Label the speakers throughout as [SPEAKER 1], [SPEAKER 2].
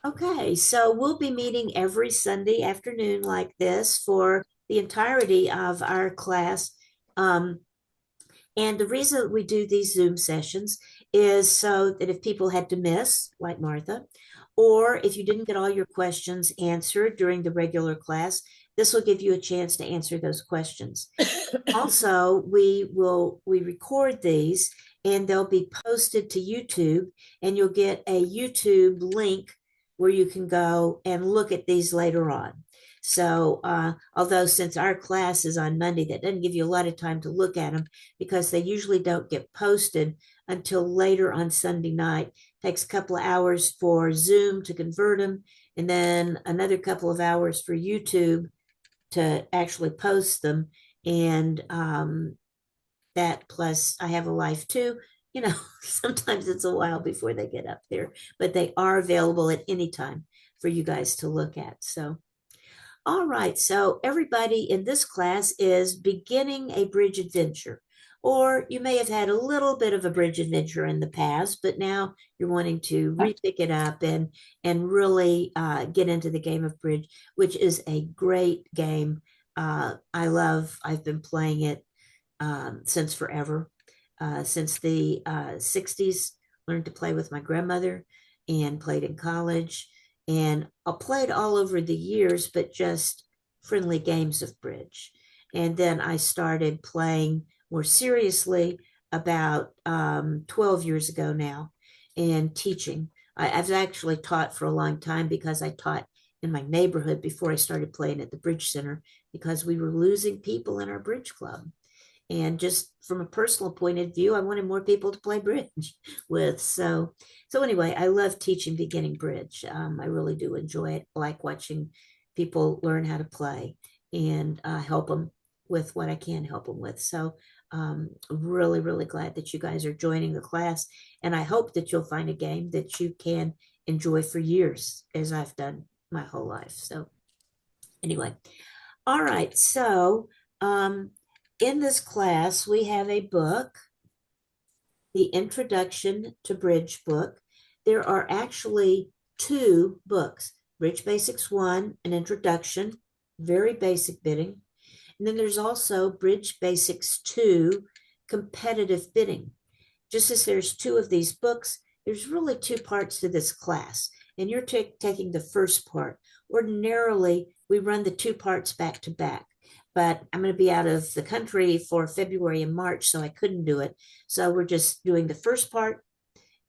[SPEAKER 1] Okay, so we'll be meeting every Sunday afternoon like this for the entirety of our class. Um, and the reason that we do these Zoom sessions is so that if people had to miss, like Martha, or if you didn't get all your questions answered during the regular class, this will give you a chance to answer those questions. Also, we record these and they'll be posted to YouTube, and you'll get a YouTube link where you can go and look at these later on. So, although since our class is on Monday, that doesn't give you a lot of time to look at them because they usually don't get posted until later on Sunday night. It takes a couple of hours for Zoom to convert them, and then another couple of hours for YouTube to actually post them. And that plus I have a life too. You know, sometimes it's a while before they get up there, but they are available at any time for you guys to look at. So, all right. So, everybody in this class is beginning a bridge adventure. Or you may have had a little bit of a bridge adventure in the past, but now you're wanting to re-pick it up and really get into the game of bridge, which is a great game. I've been playing it since forever, since the 60s. Learned to play with my grandmother and played in college. And I played all over the years, but just friendly games of bridge. And then I started playing more seriously about 12 years ago now and teaching. I've actually taught for a long time because I taught in my neighborhood before I started playing at the Bridge Center because we were losing people in our bridge club. And just from a personal point of view, I wanted more people to play bridge with. So anyway, I love teaching beginning bridge. I really do enjoy it. I like watching people learn how to play and help them with what I can help them with. So really, really glad that you guys are joining the class. And I hope that you'll find a game that you can enjoy for years, as I've done my whole life. So anyway, all right. So in this class, we have a book, the Introduction to Bridge book. There are actually two books, Bridge Basics 1, an introduction, very basic bidding. And then there's also Bridge Basics 2, competitive bidding. Just as there's two of these books, there's really two parts to this class, and you're taking the first part. Ordinarily, we run the two parts back to back, but I'm going to be out of the country for February and March, so I couldn't do it. So we're just doing the first part,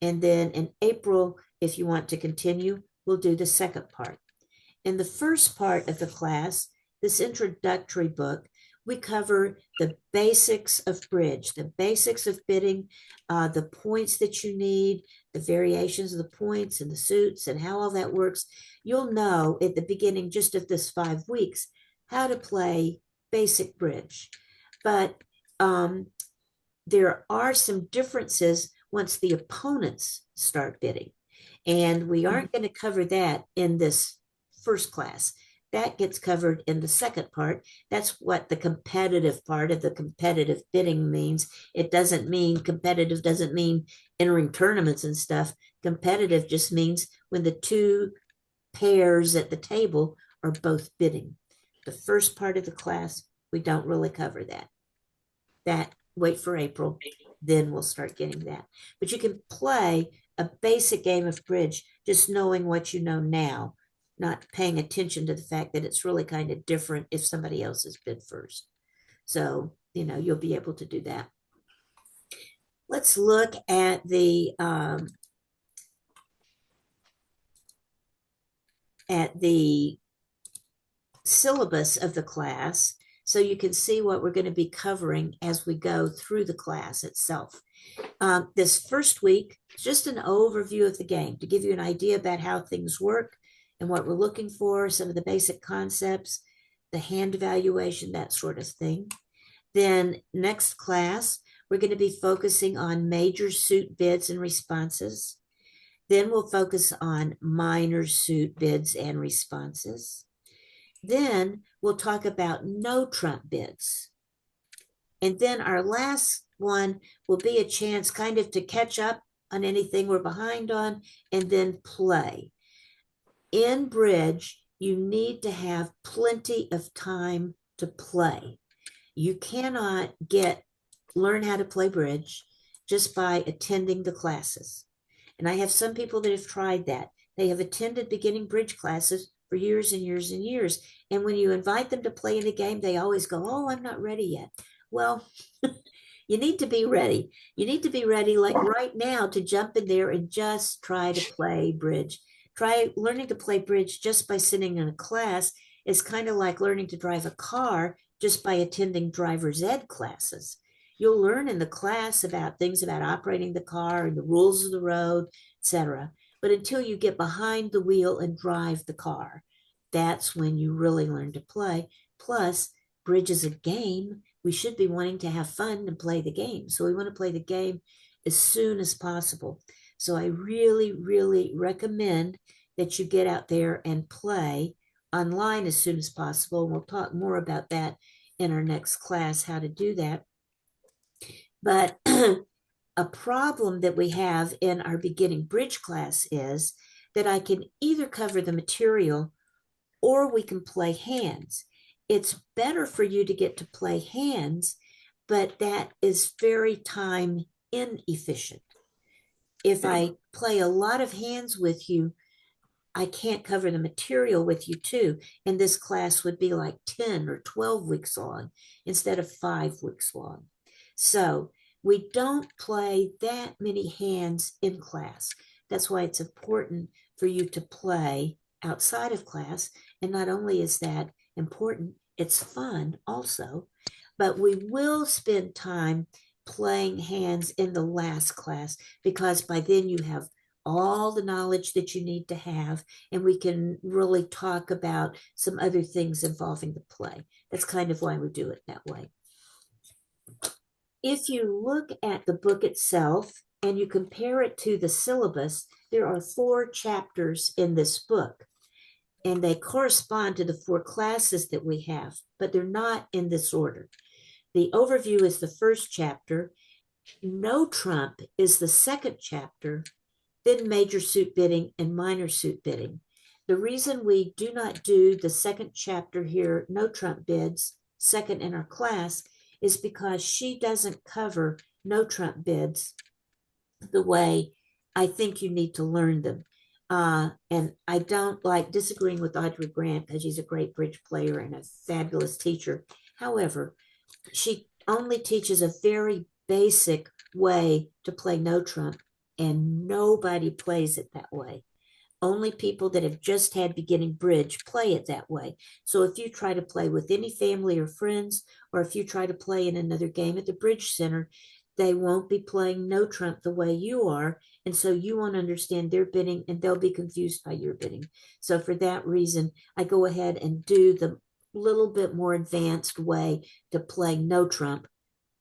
[SPEAKER 1] and then in April, if you want to continue, we'll do the second part. In the first part of the class, this introductory book, we cover the basics of bridge, the basics of bidding, the points that you need, the variations of the points and the suits and how all that works. You'll know at the beginning just of this 5 weeks how to play basic bridge. But there are some differences once the opponents start bidding. And we aren't going to cover that in this first class. That gets covered in the second part. That's what the competitive part of the competitive bidding means. It doesn't mean competitive, doesn't mean entering tournaments and stuff. Competitive just means when the two pairs at the table are both bidding. The first part of the class, we don't really cover that. That wait for April, then we'll start getting that. But you can play a basic game of bridge just knowing what you know now, not paying attention to the fact that it's really kind of different if somebody else has bid first. So, you'll be able to do that. Let's look at the syllabus of the class so you can see what we're going to be covering as we go through the class itself. This first week, just an overview of the game to give you an idea about how things work and what we're looking for, some of the basic concepts, the hand evaluation, that sort of thing. Then next class, we're going to be focusing on major suit bids and responses. Then we'll focus on minor suit bids and responses. Then we'll talk about no trump bids. And then our last one will be a chance kind of to catch up on anything we're behind on and then play. in bridge, you need to have plenty of time to play. You cannot learn how to play bridge just by attending the classes. And I have some people that have tried that. They have attended beginning bridge classes for years and years and years. And when you invite them to play in a game, they always go, "Oh, I'm not ready yet." Well, you need to be ready. You need to be ready, like right now, to jump in there and just try to play bridge. Try learning to play bridge just by sitting in a class is kind of like learning to drive a car just by attending driver's ed classes. You'll learn in the class about things about operating the car and the rules of the road, etc. But until you get behind the wheel and drive the car, that's when you really learn to play. Plus, bridge is a game. We should be wanting to have fun and play the game. So we want to play the game as soon as possible. So I really, really recommend that you get out there and play online as soon as possible. And we'll talk more about that in our next class, how to do that. But a problem that we have in our beginning bridge class is that I can either cover the material or we can play hands. It's better for you to get to play hands, but that is very time inefficient. If I play a lot of hands with you, I can't cover the material with you too. And this class would be like 10 or 12 weeks long instead of 5 weeks long. So we don't play that many hands in class. That's why it's important for you to play outside of class. And not only is that important, it's fun also, but we will spend time playing hands in the last class because by then you have all the knowledge that you need to have, and we can really talk about some other things involving the play. That's kind of why we do it that way. If you look at the book itself and you compare it to the syllabus, there are 4 chapters in this book, and they correspond to the 4 classes that we have, but they're not in this order. The overview is the first chapter. No trump is the second chapter, then major suit bidding and minor suit bidding. The reason we do not do the second chapter here, no trump bids, second in our class, is because she doesn't cover no trump bids the way I think you need to learn them. And I don't like disagreeing with Audrey Grant because she's a great bridge player and a fabulous teacher. However, she only teaches a very basic way to play no trump, and nobody plays it that way. Only people that have just had beginning bridge play it that way. So if you try to play with any family or friends, or if you try to play in another game at the Bridge Center, they won't be playing no trump the way you are. And so you won't understand their bidding and they'll be confused by your bidding. So for that reason, I go ahead and do the little bit more advanced way to play no trump.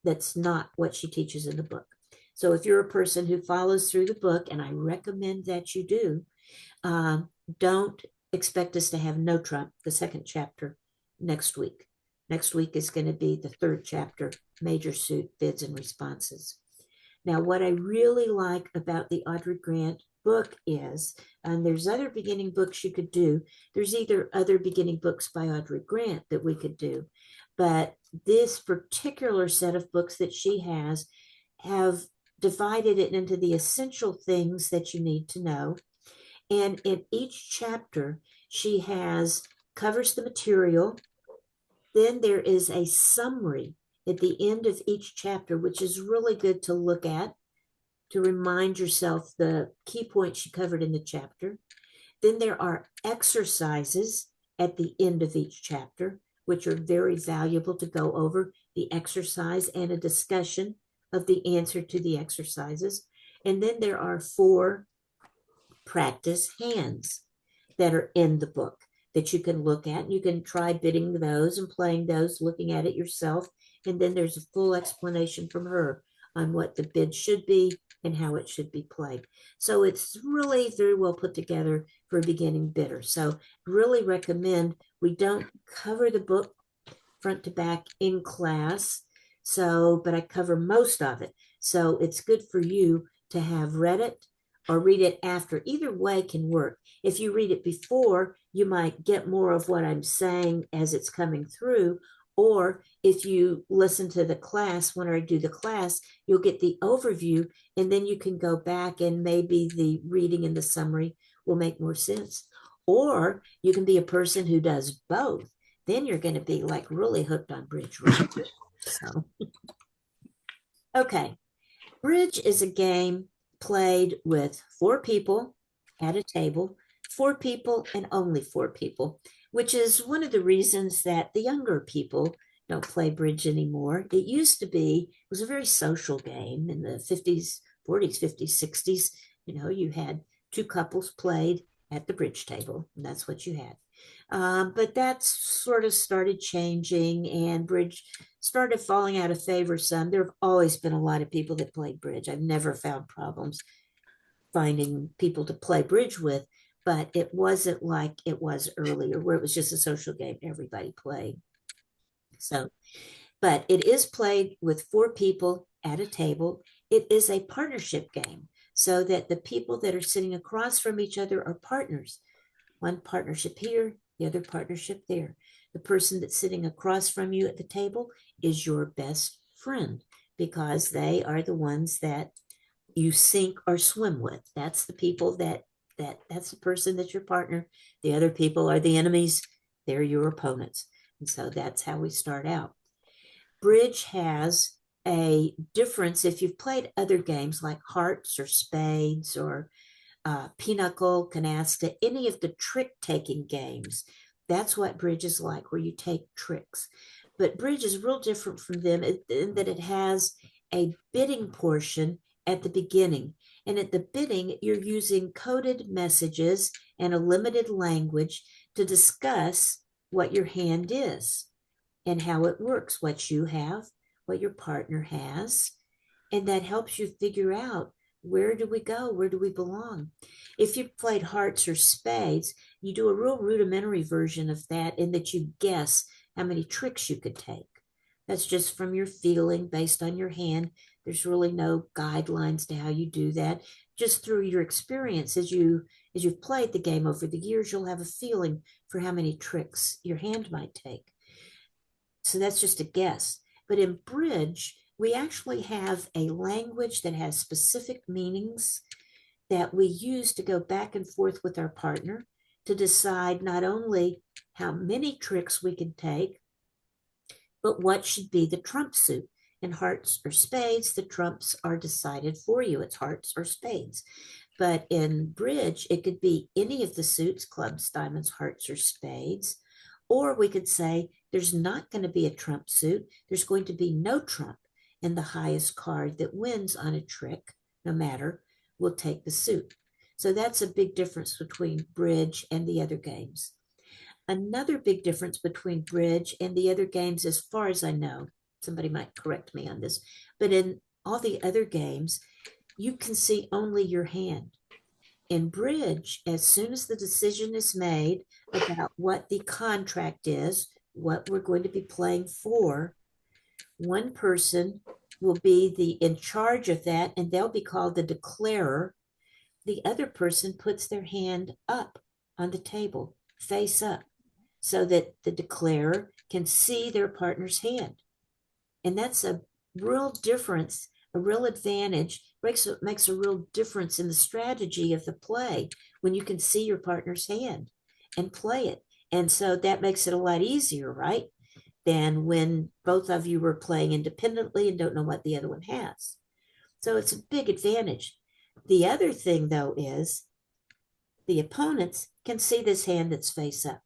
[SPEAKER 1] That's not what she teaches in the book. So if you're a person who follows through the book, and I recommend that you do, don't expect us to have no trump, the second chapter, next week. Next week is going to be the third chapter, major suit bids and responses. Now, what I really like about the Audrey Grant book is, and there's other beginning books you could do. There's either other beginning books by Audrey Grant that we could do, but this particular set of books that she has have divided it into the essential things that you need to know. And in each chapter, she covers the material. Then there is a summary at the end of each chapter, which is really good to look at to remind yourself the key points she covered in the chapter. Then there are exercises at the end of each chapter, which are very valuable to go over the exercise and a discussion of the answer to the exercises. And then there are 4 practice hands that are in the book that you can look at. You can try bidding those and playing those, looking at it yourself. And then there's a full explanation from her on what the bid should be and how it should be played. So it's really very well put together for a beginning bidder. So really recommend, we don't cover the book front to back in class. So, but I cover most of it. So it's good for you to have read it or read it after. Either way can work. If you read it before, you might get more of what I'm saying as it's coming through. Or if you listen to the class, when I do the class, you'll get the overview, and then you can go back and maybe the reading and the summary will make more sense. Or you can be a person who does both. Then you're going to be like really hooked on bridge, right? So, okay. Bridge is a game played with four people at a table, four people and only four people, which is one of the reasons that the younger people don't play bridge anymore. It used to be, it was a very social game in the 50s, 40s, 50s, 60s. You know, you had two couples played at the bridge table, and that's what you had. But that sort of started changing, and bridge started falling out of favor some. There have always been a lot of people that played bridge. I've never found problems finding people to play bridge with, but it wasn't like it was earlier, where it was just a social game everybody played. So, but it is played with four people at a table. It is a partnership game, so that the people that are sitting across from each other are partners. One partnership here, the other partnership there. The person that's sitting across from you at the table is your best friend, because they are the ones that you sink or swim with. That's the people that's the person that's your partner. The other people are the enemies. They're your opponents. And so that's how we start out. Bridge has a difference. If you've played other games like hearts or spades or pinochle, canasta, any of the trick-taking games. That's what bridge is like, where you take tricks. But bridge is real different from them in that it has a bidding portion at the beginning. And at the bidding, you're using coded messages and a limited language to discuss what your hand is and how it works, what you have, what your partner has. And that helps you figure out, where do we go? Where do we belong? If you played hearts or spades, you do a real rudimentary version of that, in that you guess how many tricks you could take. That's just from your feeling based on your hand. There's really no guidelines to how you do that. Just through your experience as you've played the game over the years, you'll have a feeling for how many tricks your hand might take. So that's just a guess. But in bridge, we actually have a language that has specific meanings that we use to go back and forth with our partner to decide not only how many tricks we can take, but what should be the trump suit. In hearts or spades, the trumps are decided for you. It's hearts or spades. But in bridge, it could be any of the suits: clubs, diamonds, hearts, or spades. Or we could say there's not going to be a trump suit. There's going to be no trump. And the highest card that wins on a trick, no matter, will take the suit. So that's a big difference between bridge and the other games. Another big difference between bridge and the other games, as far as I know, somebody might correct me on this, but in all the other games, you can see only your hand. In bridge, as soon as the decision is made about what the contract is, what we're going to be playing for, one person will be in charge of that, and they'll be called the declarer. The other person puts their hand up on the table, face up, so that the declarer can see their partner's hand. And that's a real difference, a real advantage. Makes a real difference in the strategy of the play when you can see your partner's hand and play it. And so that makes it a lot easier, right? Than when both of you were playing independently and don't know what the other one has. So it's a big advantage. The other thing, though, is the opponents can see this hand that's face up.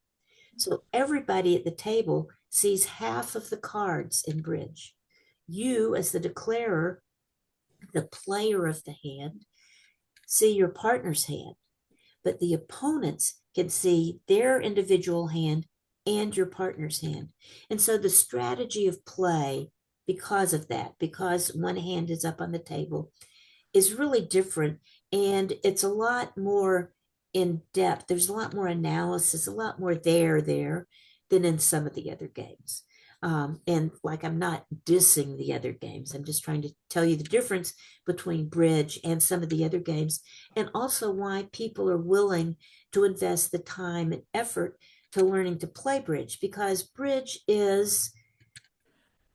[SPEAKER 1] So everybody at the table sees half of the cards in bridge. You, as the declarer, the player of the hand, see your partner's hand, but the opponents can see their individual hand and your partner's hand. And so the strategy of play, because of that, because one hand is up on the table, is really different. And it's a lot more in depth. There's a lot more analysis, a lot more there than in some of the other games. And like, I'm not dissing the other games. I'm just trying to tell you the difference between bridge and some of the other games, and also why people are willing to invest the time and effort to learning to play bridge, because bridge is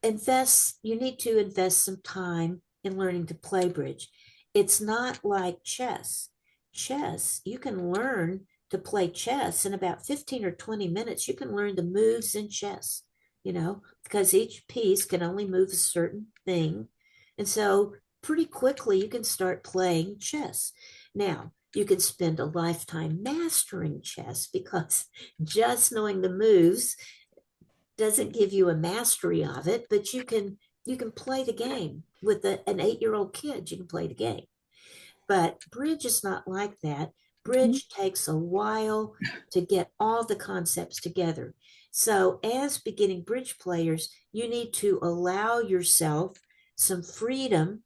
[SPEAKER 1] you need to invest some time in learning to play bridge. It's not like chess. Chess, you can learn to play chess in about 15 or 20 minutes. You can learn the moves in chess, because each piece can only move a certain thing. And so pretty quickly you can start playing chess. Now, you can spend a lifetime mastering chess, because just knowing the moves doesn't give you a mastery of it, but you can play the game with an 8-year-old kid. You can play the game. But bridge is not like that. Bridge takes a while to get all the concepts together. So as beginning bridge players, you need to allow yourself some freedom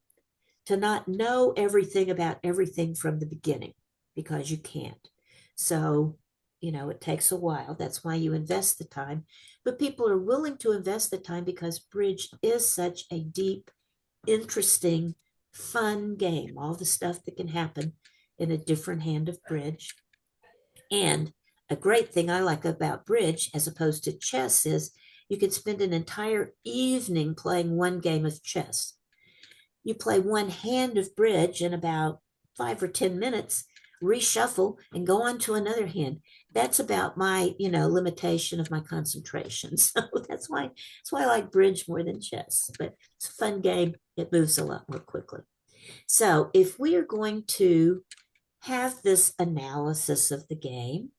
[SPEAKER 1] to not know everything about everything from the beginning, because you can't. So, it takes a while. That's why you invest the time. But people are willing to invest the time because bridge is such a deep, interesting, fun game. All the stuff that can happen in a different hand of bridge. And a great thing I like about bridge as opposed to chess is you can spend an entire evening playing one game of chess. You play one hand of bridge in about 5 or 10 minutes, reshuffle, and go on to another hand. That's about my, limitation of my concentration. So that's why I like bridge more than chess. But it's a fun game. It moves a lot more quickly. So if we are going to have this analysis of the game,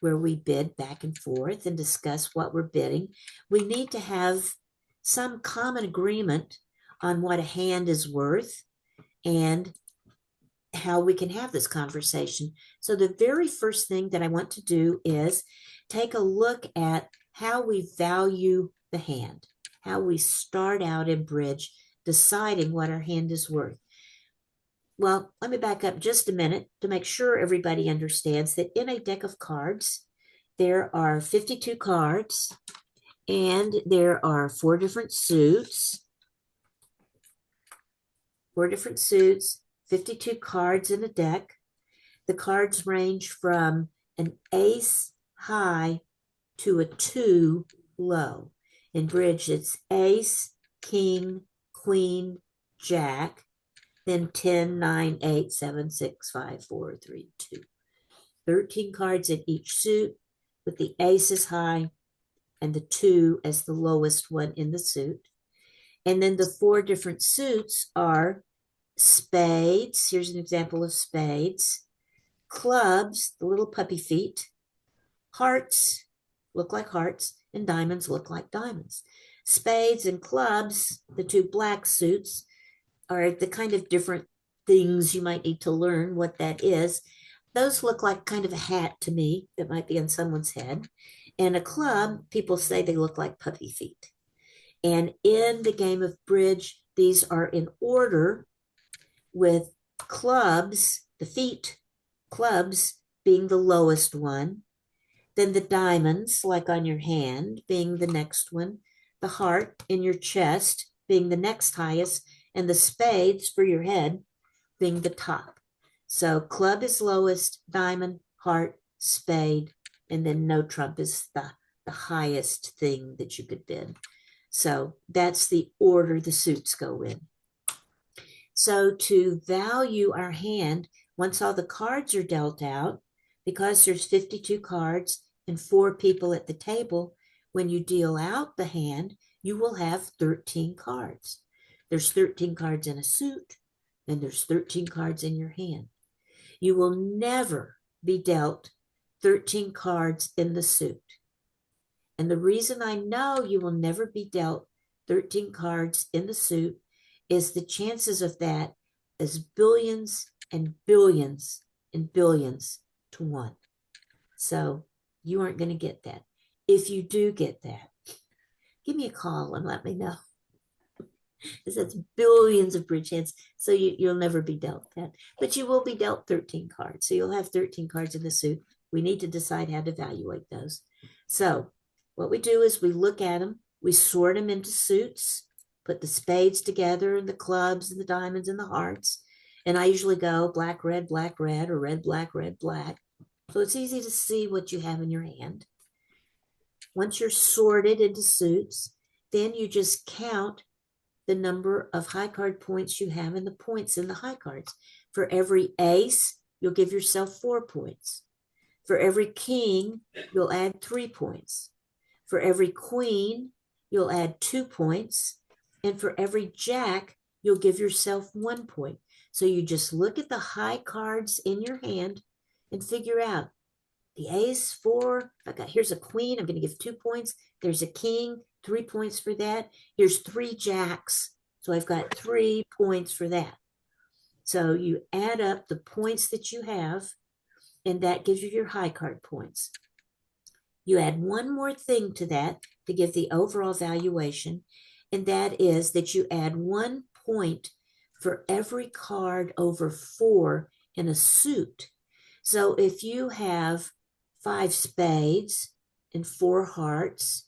[SPEAKER 1] where we bid back and forth and discuss what we're bidding, we need to have some common agreement on what a hand is worth and how we can have this conversation. So the very first thing that I want to do is take a look at how we value the hand, how we start out in bridge, deciding what our hand is worth. Well, let me back up just a minute to make sure everybody understands that in a deck of cards, there are 52 cards, and there are four different suits, 52 cards in a deck. The cards range from an ace high to a 2 low. In bridge, it's ace, king, queen, jack, then 10, 9, 8, 7, 6, 5, 4, 3, 2. 13 cards in each suit, with the ace as high and the 2 as the lowest one in the suit. And then the four different suits are spades. Here's an example of spades. Clubs, the little puppy feet. Hearts look like hearts, and diamonds look like diamonds. Spades and clubs, the two black suits, are the kind of different things you might need to learn what that is. Those look like kind of a hat to me that might be on someone's head. And a club, people say they look like puppy feet. And in the game of bridge, these are in order, with clubs, the feet, clubs being the lowest one, then the diamonds, like on your hand, being the next one, the heart in your chest being the next highest, and the spades for your head being the top. So club is lowest, diamond, heart, spade, and then no trump is the highest thing that you could bid. So that's the order the suits go in. So to value our hand, once all the cards are dealt out, because there's 52 cards and 4 people at the table, when you deal out the hand, you will have 13 cards. There's 13 cards in a suit, and there's 13 cards in your hand. You will never be dealt 13 cards in the suit. And the reason I know you will never be dealt 13 cards in the suit is the chances of that is billions and billions and billions to 1. So you aren't going to get that. If you do get that, give me a call and let me know. Because that's billions of bridge hands. So you'll never be dealt that. But you will be dealt 13 cards. So you'll have 13 cards in the suit. We need to decide how to evaluate those. So what we do is we look at them. We sort them into suits, put the spades together and the clubs and the diamonds and the hearts. And I usually go black, red, or red, black. So it's easy to see what you have in your hand. Once you're sorted into suits, then you just count the number of high card points you have and the points in the high cards. For every ace, you'll give yourself 4 points. For every king, you'll add 3 points. For every queen, you'll add 2 points. And for every jack, you'll give yourself 1 point. So you just look at the high cards in your hand and figure out the ace, 4. Here's a queen, I'm going to give 2 points. There's a king, 3 points for that. Here's 3 jacks. So I've got 3 points for that. So you add up the points that you have, and that gives you your high card points. You add one more thing to that to give the overall valuation, and that is that you add 1 point for every card over 4 in a suit. So if you have 5 spades and 4 hearts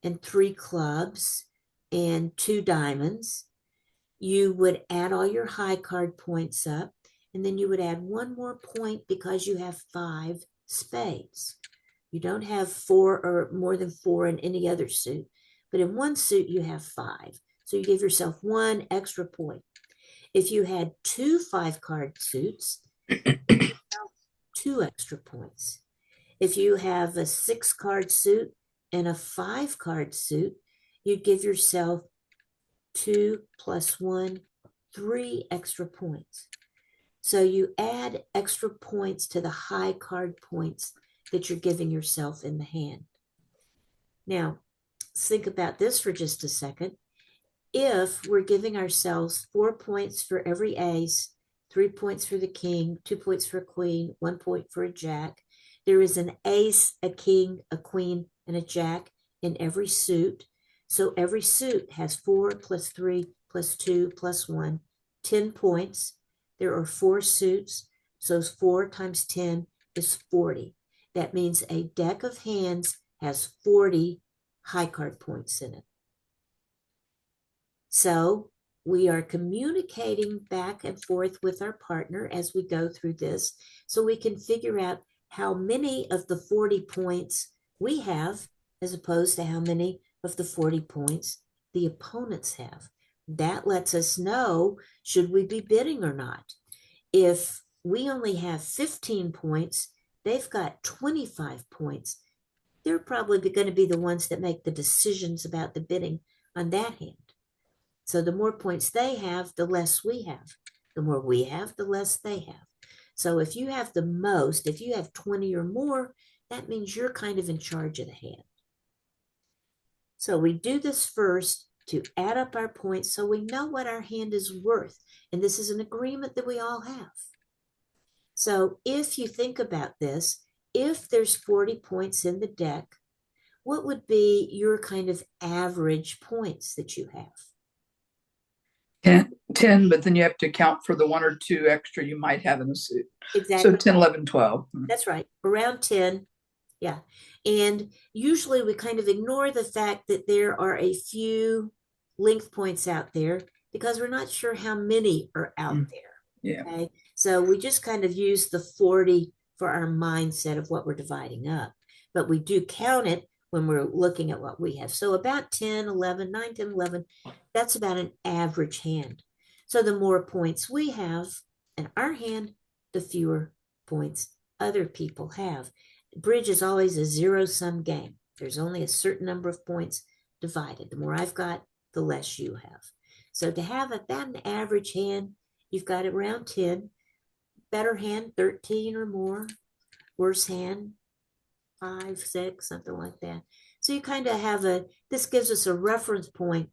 [SPEAKER 1] and 3 clubs and 2 diamonds, you would add all your high card points up, and then you would add 1 more point because you have 5 spades. You don't have 4 or more than 4 in any other suit, but in one suit you have 5. So you give yourself 1 extra point. If you had 2 5-card suits, 2 extra points. If you have a 6-card suit and a 5-card suit, you'd give yourself 2 plus 1, 3 extra points. So you add extra points to the high card points that you're giving yourself in the hand. Now, think about this for just a second. If we're giving ourselves 4 points for every ace, 3 points for the king, 2 points for a queen, 1 point for a jack, there is an ace, a king, a queen, and a jack in every suit. So every suit has 4 plus 3 plus 2 plus 1, 10 points. There are 4 suits, so 4 times 10 is 40. That means a deck of hands has 40 high card points in it. So we are communicating back and forth with our partner as we go through this, so we can figure out how many of the 40 points we have as opposed to how many of the 40 points the opponents have. That lets us know, should we be bidding or not? If we only have 15 points, they've got 25 points. They're probably going to be the ones that make the decisions about the bidding on that hand. So the more points they have, the less we have. The more we have, the less they have. So if you have the most, if you have 20 or more, that means you're kind of in charge of the hand. So we do this first to add up our points so we know what our hand is worth. And this is an agreement that we all have. So if you think about this, if there's 40 points in the deck, what would be your kind of average points that you have?
[SPEAKER 2] 10, but then you have to account for the 1 or 2 extra you might have in the suit.
[SPEAKER 1] Exactly.
[SPEAKER 2] So 10, 11, 12.
[SPEAKER 1] That's right. Around 10. Yeah. And usually we kind of ignore the fact that there are a few length points out there because we're not sure how many are out there.
[SPEAKER 2] Yeah.
[SPEAKER 1] Okay. So we just kind of use the 40 for our mindset of what we're dividing up. But we do count it when we're looking at what we have. So about 10, 11, 9, 10, 11, that's about an average hand. So the more points we have in our hand, the fewer points other people have. Bridge is always a zero-sum game. There's only a certain number of points divided. The more I've got, the less you have. So to have about an average hand, you've got around 10. Better hand, 13 or more. Worse hand, 5, 6, something like that. So you kind of have this gives us a reference point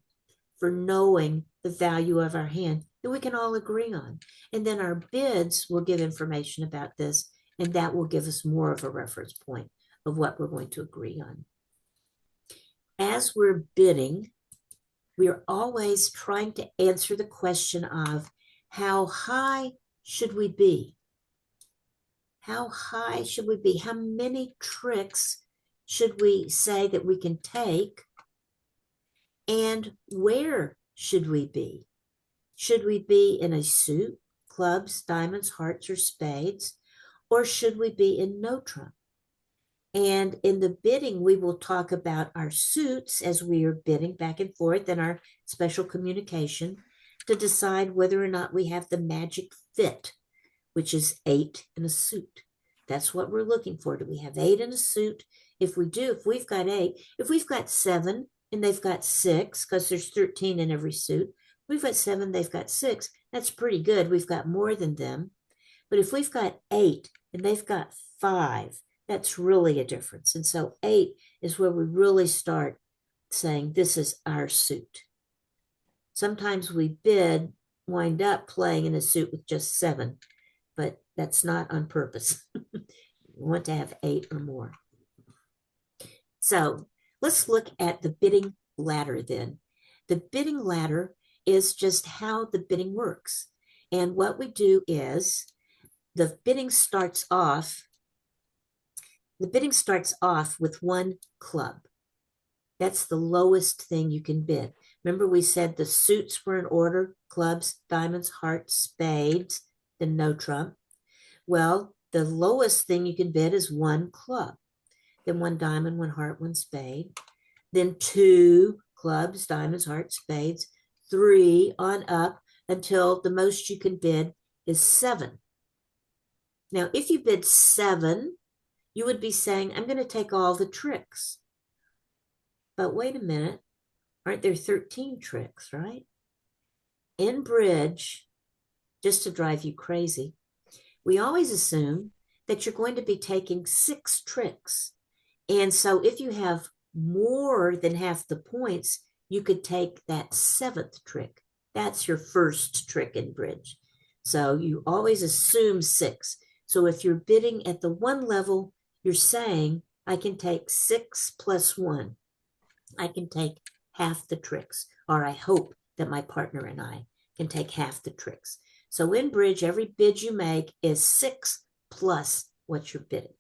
[SPEAKER 1] for knowing the value of our hand that we can all agree on. And then our bids will give information about this, and that will give us more of a reference point of what we're going to agree on. As we're bidding, we are always trying to answer the question of how high should we be? How high should we be? How many tricks should we say that we can take And where should we be? Should we be in a suit, clubs, diamonds, hearts, or spades? Or should we be in no trump? And in the bidding, we will talk about our suits as we are bidding back and forth in our special communication to decide whether or not we have the magic fit, which is 8 in a suit. That's what we're looking for. Do we have 8 in a suit? If we do, if we've got 8, if we've got 7 and they've got 6, because there's 13 in every suit, we've got 7, they've got 6, that's pretty good. We've got more than them. But if we've got 8 and they've got 5, that's really a difference. And so 8 is where we really start saying, this is our suit. Sometimes we wind up playing in a suit with just 7, but that's not on purpose. We want to have 8 or more. So let's look at the bidding ladder then. The bidding ladder is just how the bidding works. And what we do is the bidding starts off with 1 club. That's the lowest thing you can bid. Remember we said the suits were in order, clubs, diamonds, hearts, spades, then no trump. Well, the lowest thing you can bid is 1 club, then 1 diamond, 1 heart, 1 spade, then 2 clubs, diamonds, hearts, spades, 3 on up until the most you can bid is 7. Now, if you bid 7, you would be saying, I'm going to take all the tricks. But wait a minute, aren't there 13 tricks, right? In bridge, just to drive you crazy, we always assume that you're going to be taking 6 tricks. And so if you have more than half the points, you could take that 7th trick. That's your first trick in bridge. So you always assume 6. So if you're bidding at the 1 level, you're saying, I can take 6 plus 1. I can take half the tricks, or I hope that my partner and I can take half the tricks. So in bridge, every bid you make is 6 plus what you're bidding.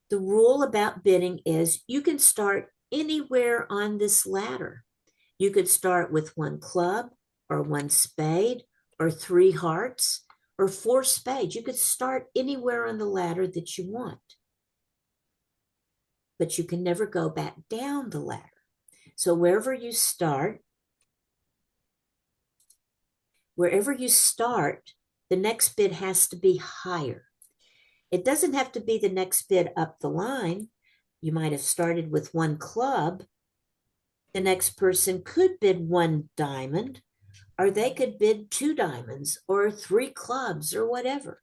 [SPEAKER 1] The rule about bidding is you can start anywhere on this ladder. You could start with 1 club or 1 spade or 3 hearts or 4 spades. You could start anywhere on the ladder that you want. But you can never go back down the ladder. So wherever you start, the next bid has to be higher. It doesn't have to be the next bid up the line. You might have started with 1 club. The next person could bid 1 diamond, or they could bid 2 diamonds or 3 clubs or whatever.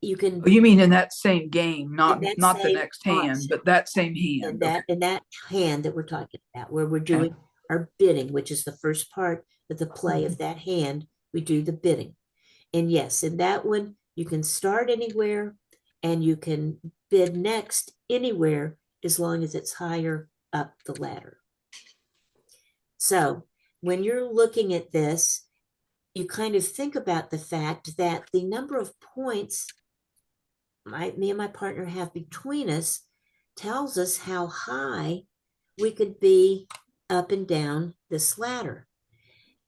[SPEAKER 1] You can.
[SPEAKER 2] Oh, you mean in that same game, not
[SPEAKER 1] the
[SPEAKER 2] next hand, but that same hand.
[SPEAKER 1] In that hand that we're talking about, where we're doing our bidding, which is the first part of the play of that hand, we do the bidding. And yes, in that one, you can start anywhere and you can bid next anywhere as long as it's higher up the ladder. So when you're looking at this, you kind of think about the fact that the number of points me and my partner have between us tells us how high we could be up and down this ladder.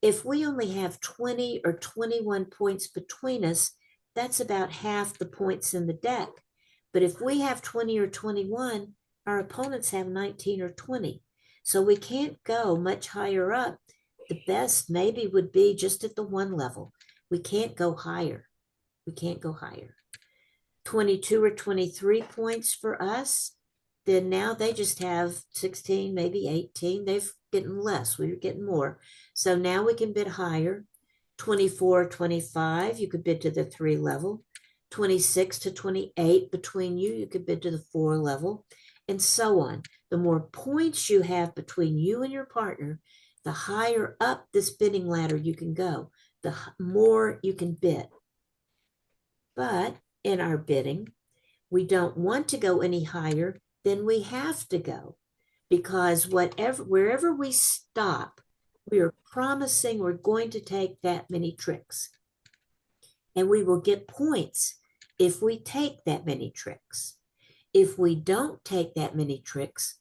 [SPEAKER 1] If we only have 20 or 21 points between us, that's about half the points in the deck. But if we have 20 or 21, our opponents have 19 or 20. So we can't go much higher up. The best maybe would be just at the 1 level. We can't go higher. 22 or 23 points for us, then now they just have 16, maybe 18. They've getting less. We're getting more. So now we can bid higher. 24, 25, you could bid to the 3 level. 26 to 28 between you could bid to the 4 level, and so on. The more points you have between you and your partner, the higher up this bidding ladder you can go, the more you can bid. But in our bidding, we don't want to go any higher than we have to go, because wherever we stop, we are promising we're going to take that many tricks. And we will get points if we take that many tricks. If we don't take that many tricks,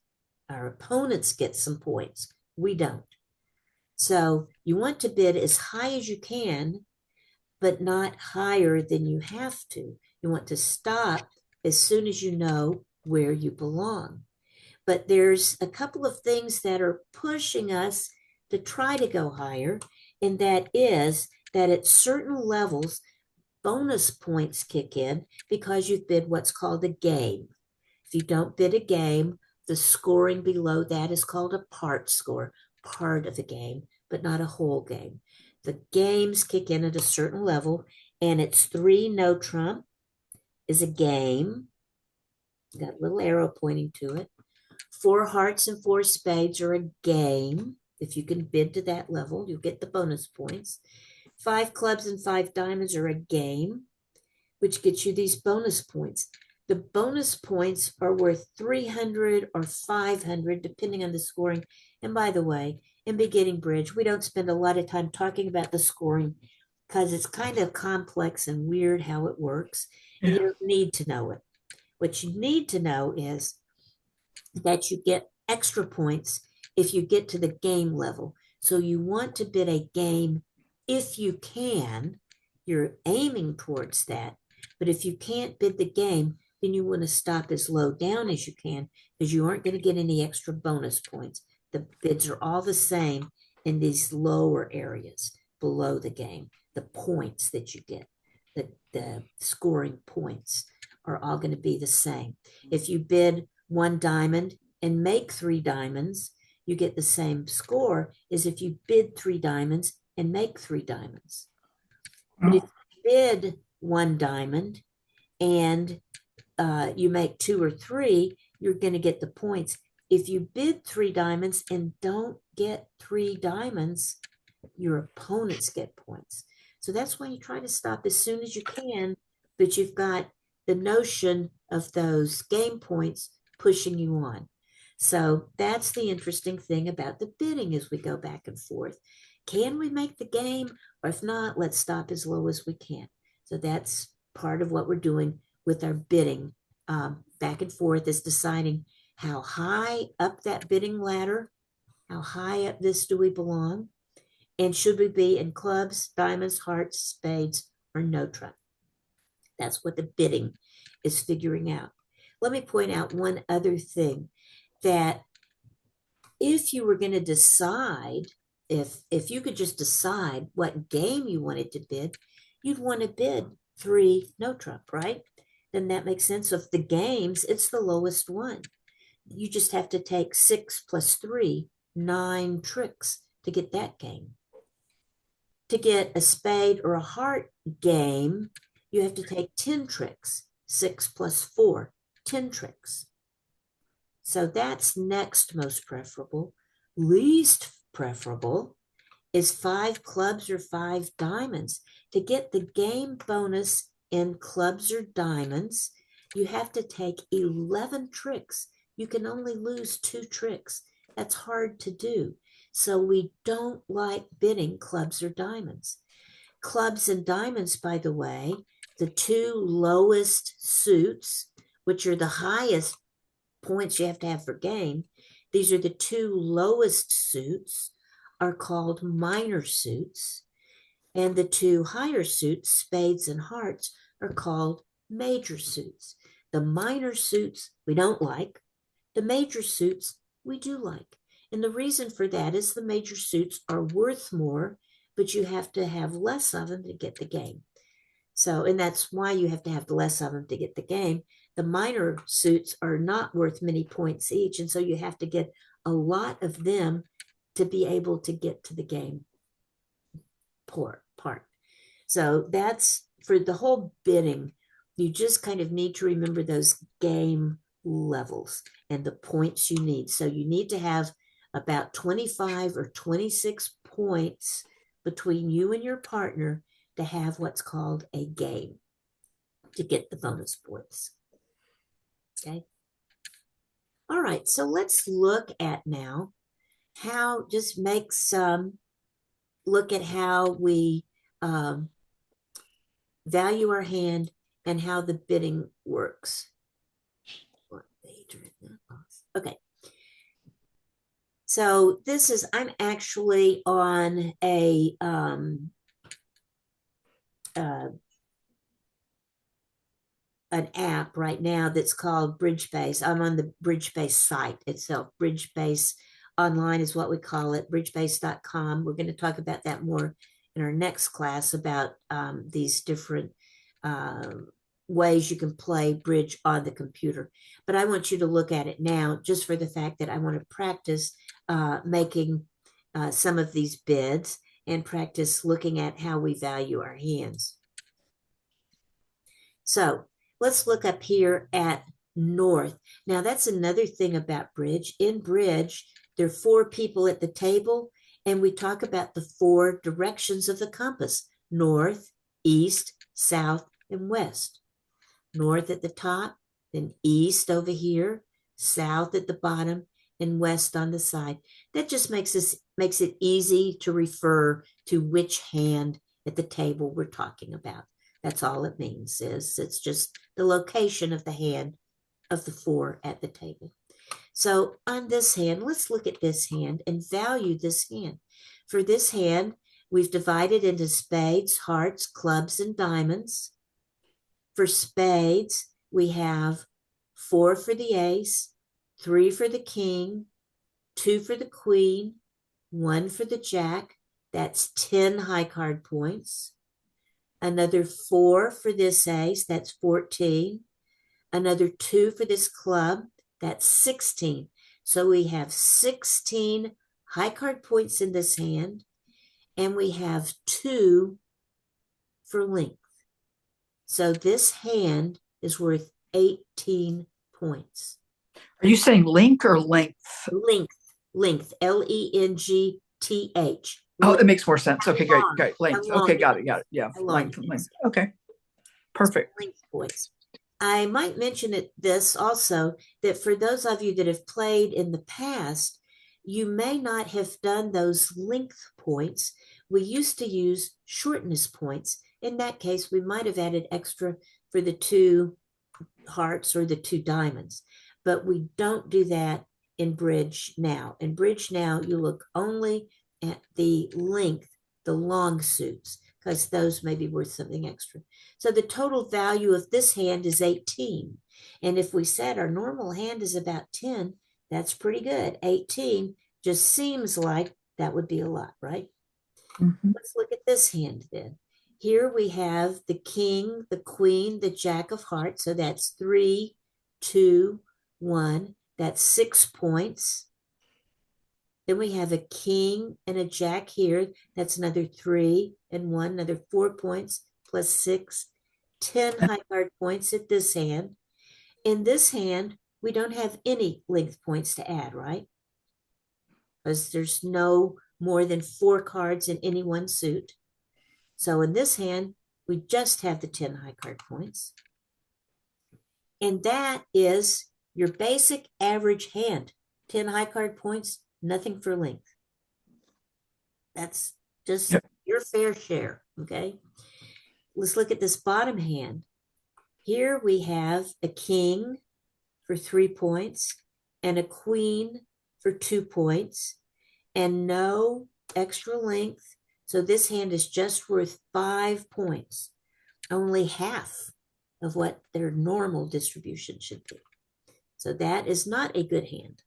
[SPEAKER 1] Our opponents get some points. We don't. So you want to bid as high as you can, but not higher than you have to. You want to stop as soon as you know where you belong. But there's a couple of things that are pushing us to try to go higher, and that is that at certain levels, bonus points kick in because you've bid what's called a game. If you don't bid a game, the scoring below that is called a part score, part of a game, but not a whole game. The games kick in at a certain level, and it's 3 no trump is a game. Got a little arrow pointing to it. 4 hearts and 4 spades are a game. If you can bid to that level, you'll get the bonus points. 5 clubs and 5 diamonds are a game, which gets you these bonus points. The bonus points are worth 300 or 500, depending on the scoring. And by the way, in beginning bridge, we don't spend a lot of time talking about the scoring because it's kind of complex and weird how it works. And you
[SPEAKER 2] Yeah.
[SPEAKER 1] don't need to know it. What you need to know is that you get extra points if you get to the game level. So you want to bid a game if you can. You're aiming towards that. But if you can't bid the game, then you want to stop as low down as you can because you aren't going to get any extra bonus points. The bids are all the same in these lower areas below the game. The points that you get, the scoring points are all going to be the same. If you bid 1 diamond and make 3 diamonds, you get the same score as if you bid 3 diamonds and make 3 diamonds. But if
[SPEAKER 2] Oh,
[SPEAKER 1] you bid 1 diamond and you make 2 or 3, you're going to get the points. If you bid 3 diamonds and don't get 3 diamonds, your opponents get points. So that's why you try to stop as soon as you can, but you've got the notion of those game points pushing you on. So that's the interesting thing about the bidding as we go back and forth. Can we make the game? Or if not, let's stop as low as we can. So that's part of what we're doing with our bidding back and forth is deciding how high up that bidding ladder, how high up this do we belong, and should we be in clubs, diamonds, hearts, spades, or no trump? That's what the bidding is figuring out. Let me point out one other thing that if you were going to decide, if you could just decide what game you wanted to bid, you'd want to bid 3 no trump, right? Then that makes sense. Of the games, it's the lowest one. You just have to take 6 plus 3, 9 tricks to get that game. To get a spade or a heart game, you have to take 10 tricks. 6 plus 4, 10 tricks. So that's next most preferable. Least preferable is 5 clubs or 5 diamonds. To get the game bonus in clubs or diamonds, you have to take 11 tricks. You can only lose 2 tricks. That's hard to do. So we don't like bidding clubs or diamonds. Clubs and diamonds, by the way, the 2 lowest suits, which are the highest points you have to have for game, these are the 2 lowest suits, are called minor suits. And the 2 higher suits, spades and hearts, are called major suits. The minor suits we don't like, the major suits we do like. And the reason for that is the major suits are worth more, but you have to have less of them to get the game. So, and that's why you have to have less of them to get the game. The minor suits are not worth many points each. And so you have to get a lot of them to be able to get to the game part. So that's for the whole bidding. You just kind of need to remember those game levels and the points you need. So you need to have about 25 or 26 points between you and your partner to have what's called a game to get the bonus points. Okay. All right. So let's look at now how just make some look at how we value our hand and how the bidding works. Okay. So I'm actually on uh, an app right now that's called BridgeBase. I'm on the BridgeBase site itself. BridgeBase online is what we call it, bridgebase.com. We're going to talk about that more in our next class about these different uh, ways you can play bridge on the computer. But I want you to look at it now just for the fact that I want to practice making some of these bids and practice looking at how we value our hands. So let's look up here at north. Now that's another thing about bridge. In bridge, there are four people at the table, and we talk about the four directions of the compass: north, east, south, and west. North at the top, then east over here, south at the bottom, and west on the side. That just makes it easy to refer to which hand at the table we're talking about. That's all it means, is it's just the location of the hand of the four at the table. So on this hand, let's look at this hand and value this hand. For this hand, we've divided into spades, hearts, clubs, and diamonds. For spades, we have 4 for the ace, 3 for the king, 2 for the queen, 1 for the jack. That's 10 high card points. Another 4 for this ace, that's 14. Another 2 for this club, that's 16. So we have 16 high card points in this hand, and we have 2 for length. So this hand is worth 18 points.
[SPEAKER 2] Are you saying link or length?
[SPEAKER 1] Length, Length.
[SPEAKER 2] Oh, it makes more sense. Okay, great. Length. Okay, got it. Yeah. Length. Okay, perfect.
[SPEAKER 1] Length points. I might mention this also, that for those of you that have played in the past, you may not have done those length points. We used to use shortness points. In that case, we might have added extra for the 2 hearts or the 2 diamonds, but we don't do that in bridge now. In bridge now, you look only at the length, the long suits, because those may be worth something extra. So the total value of this hand is 18. And if we said our normal hand is about 10, that's pretty good. 18 just seems like that would be a lot, right?
[SPEAKER 2] Mm-hmm.
[SPEAKER 1] Let's look at this hand then. Here we have the king, the queen, the jack of hearts. So that's 3, 2, 1. That's 6 points. Then we have a king and a jack here. That's another 3 and 1, another 4 points plus 6, 10 high card points at this hand. In this hand, we don't have any length points to add, right? Because there's no more than 4 cards in any one suit. So in this hand, we just have the 10 high card points. And that is your basic average hand. 10 high card points, nothing for length. That's just your fair share, okay? Let's look at this bottom hand. Here we have a king for 3 points and a queen for 2 points and no extra length. So this hand is just worth 5 points, only half of what their normal distribution should be. So that is not a good hand.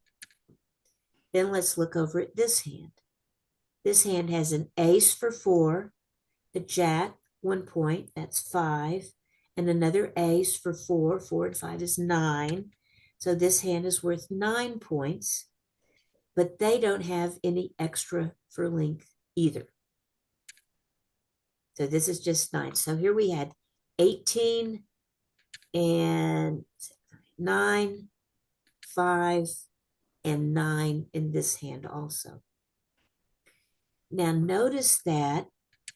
[SPEAKER 1] Then let's look over at this hand. This hand has an ace for 4, a jack, 1 point, that's 5, and another ace for 4. 4 and 5 is 9. So this hand is worth 9 points, but they don't have any extra for length either. So this is just 9. So here we had 18 and 9, 5, and 9 in this hand also. Now notice that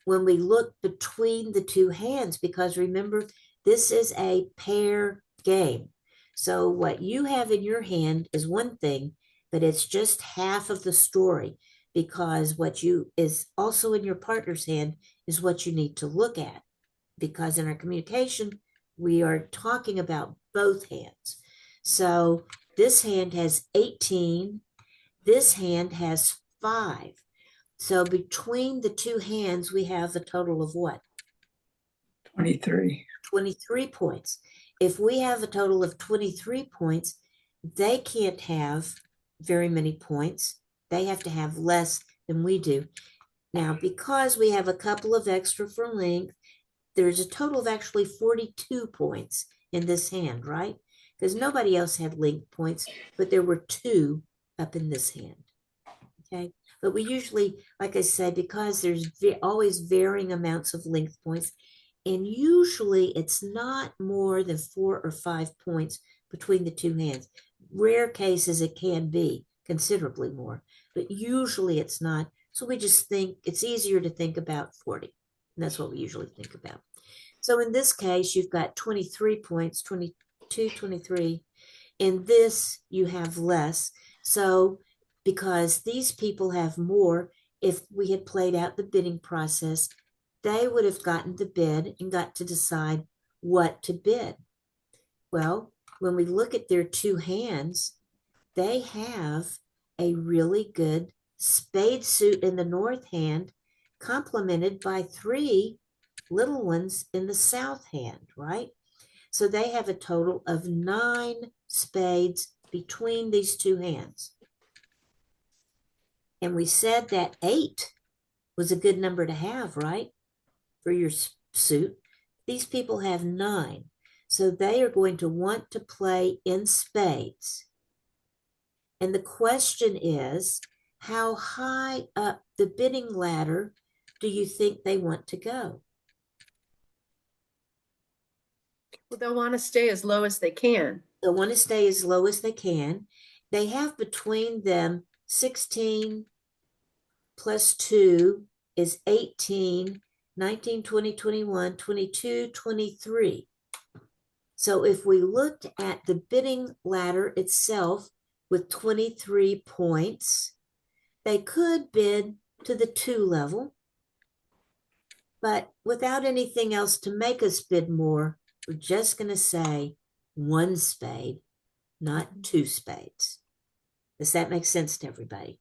[SPEAKER 1] when we look between the 2 hands, because remember, this is a pair game. So what you have in your hand is one thing, but it's just half of the story, because what you is also in your partner's hand is what you need to look at, because in our communication, we are talking about both hands. So this hand has 18 This hand has 5. So between the two hands, we have a total of what?
[SPEAKER 2] 23.
[SPEAKER 1] 23 points. If we have a total of 23 points, they can't have very many points. They have to have less than we do. Now, because we have a couple of extra for length, there's a total of actually 42 points in this hand, right? Because nobody else had length points, but there were 2 up in this hand. Okay. But we usually, like I said, because there's always varying amounts of length points, and usually it's not more than 4 or 5 points between the two hands. Rare cases it can be considerably more, but usually it's not. So we just think it's easier to think about 40. And that's what we usually think about. So in this case, you've got 23 points, 22, 23. In this, you have less. So because these people have more, if we had played out the bidding process, they would have gotten the bid and got to decide what to bid. Well, when we look at their two hands, they have a really good spade suit in the north hand, complemented by 3 little ones in the south hand, right? So they have a total of 9 spades between these two hands. And we said that 8 was a good number to have, right? For your suit. These people have 9. So they are going to want to play in spades. And the question is, how high up the bidding ladder do you think they want to go?
[SPEAKER 3] Well, they'll want to stay as low as they can.
[SPEAKER 1] They'll want to stay as low as they can. They have between them 16 plus 2 is 18, 19, 20, 21, 22, 23. So if we looked at the bidding ladder itself with 23 points, they could bid to the 2 level, but without anything else to make us bid more, we're just going to say 1 spade, not 2 spades. Does that make sense to everybody?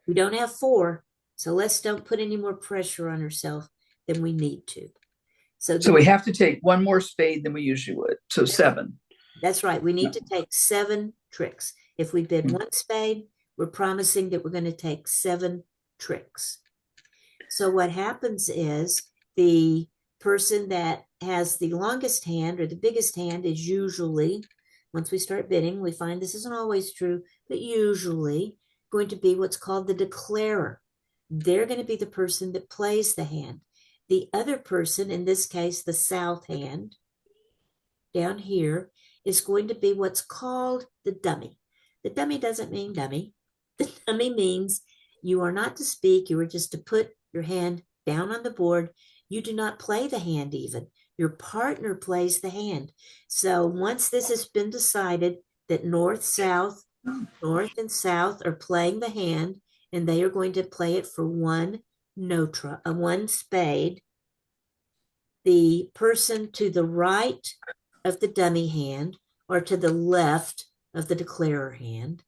[SPEAKER 1] We don't have 4, so let's don't put any more pressure on ourselves than we need to.
[SPEAKER 2] So we have to take 1 more spade than we usually would. So 7.
[SPEAKER 1] That's right. We need to take 7 tricks. If we bid 1 spade, we're promising that we're going to take 7 tricks. So what happens is the person that has the longest hand or the biggest hand is usually, once we start bidding, we find this isn't always true, but usually going to be what's called the declarer. They're going to be the person that plays the hand. The other person, in this case, the south hand, down here, is going to be what's called the dummy. The dummy doesn't mean dummy. The dummy means you are not to speak. You are just to put your hand down on the board. You do not play the hand even. Your partner plays the hand. So once this has been decided that north, south, north and south are playing the hand, and they are going to play it for 1 Notre, 1 spade, the person to the right of the dummy hand or to the left of the declarer hand,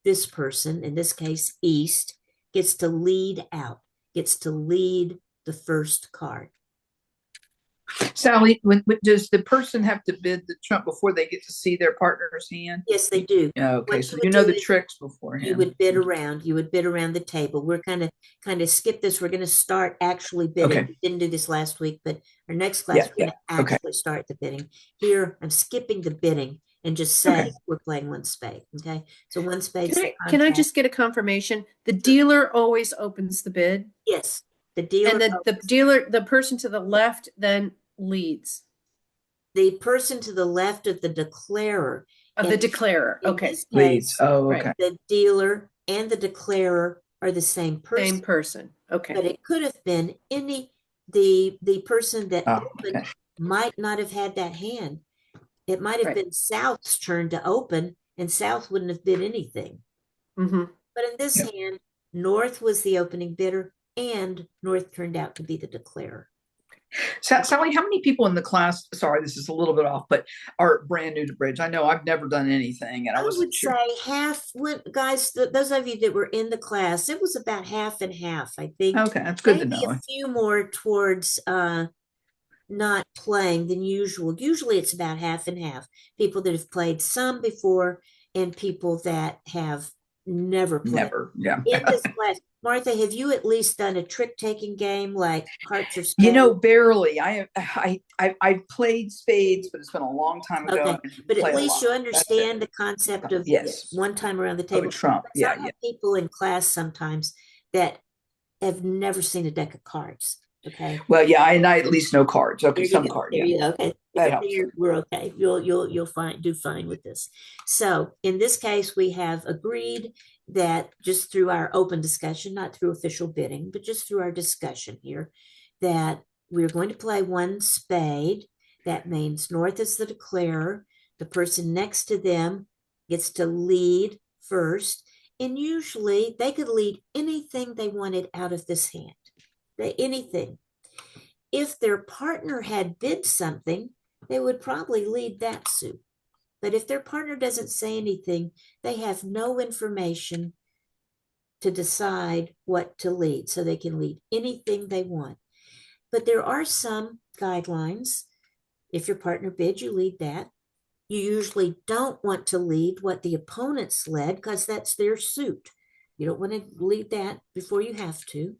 [SPEAKER 1] this person, in this case, east, gets to lead out, gets to lead the first card.
[SPEAKER 2] Sally, does the person have to bid the trump before they get to see their partner's hand?
[SPEAKER 1] Yes, they do.
[SPEAKER 2] Okay, so you know the tricks beforehand.
[SPEAKER 1] You would bid around. You would bid around the table. We're kind of skip this. We're going to start actually bidding.
[SPEAKER 2] Okay.
[SPEAKER 1] We didn't do this last week, but our next class we're going to actually start the bidding. Here, I'm skipping the bidding and just saying we're playing 1 spade. Okay, so 1 spade.
[SPEAKER 3] Can I just get a confirmation? The dealer always opens the bid.
[SPEAKER 1] Yes, the dealer.
[SPEAKER 3] And the person to the left then leads.
[SPEAKER 1] The person to the left of the declarer.
[SPEAKER 3] Of the declarer. Okay.
[SPEAKER 2] Leads. Oh, okay.
[SPEAKER 3] Right.
[SPEAKER 1] The dealer and the declarer are the same person.
[SPEAKER 3] Same person. Okay.
[SPEAKER 1] But it could have been the person that opened might not have had that hand. It might have been South's turn to open, and South wouldn't have bid anything.
[SPEAKER 3] Mm-hmm.
[SPEAKER 1] But in this hand, North was the opening bidder, and North turned out to be the declarer.
[SPEAKER 2] Sally, how many people in the class, sorry, this is a little bit off, but are brand new to bridge? I know I've never done anything and I
[SPEAKER 1] I
[SPEAKER 2] wasn't
[SPEAKER 1] would
[SPEAKER 2] sure.
[SPEAKER 1] say half, guys, those of you that were in the class, it was about half and half, I think.
[SPEAKER 2] Okay, that's good to
[SPEAKER 1] Maybe a
[SPEAKER 2] know.
[SPEAKER 1] few more towards not playing than usual. Usually it's about half and half. People that have played some before and people that have never played.
[SPEAKER 2] Never, yeah.
[SPEAKER 1] In this class, Martha, have you at least done a trick-taking game like hearts or spades?
[SPEAKER 2] Barely. I played spades, but it's been a long time ago.
[SPEAKER 1] Okay, but at least you understand the concept of
[SPEAKER 2] yes,
[SPEAKER 1] one time around the table.
[SPEAKER 2] Trump. Yeah, yeah.
[SPEAKER 1] People in class sometimes that have never seen a deck of cards. Okay.
[SPEAKER 2] Well, yeah, I at least know cards. Okay, some cards.
[SPEAKER 1] There you go. Okay.
[SPEAKER 2] That helps.
[SPEAKER 1] We're okay. You'll do fine with this. So in this case, we have agreed that just through our open discussion, not through official bidding, but just through our discussion here, that we're going to play one spade. That means North is the declarer. The person next to them gets to lead first. And usually they could lead anything they wanted out of this hand. Anything. If their partner had bid something, they would probably lead that suit. But if their partner doesn't say anything, they have no information to decide what to lead. So they can lead anything they want. But there are some guidelines. If your partner bids, you lead that. You usually don't want to lead what the opponents led because that's their suit. You don't want to lead that before you have to.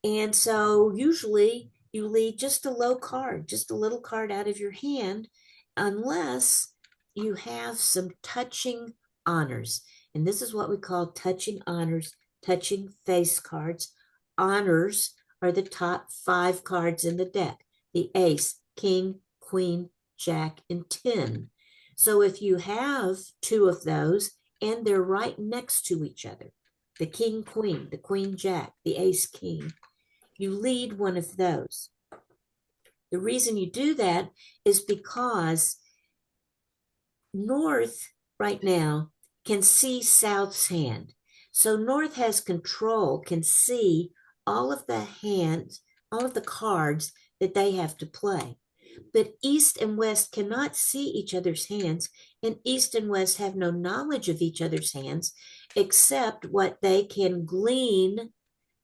[SPEAKER 1] And so usually you lead just a low card, just a little card out of your hand, unless you have some touching honors. And this is what we call touching honors, touching face cards. Honors are the top 5 cards in the deck: the ace, king, queen, jack, and 10. So if you have 2 of those and they're right next to each other, the king, queen, the queen, jack, the ace, king, you lead one of those. The reason you do that is because North right now can see South's hand. So North has control, can see all of the hands, all of the cards that they have to play. But East and West cannot see each other's hands, and East and West have no knowledge of each other's hands except what they can glean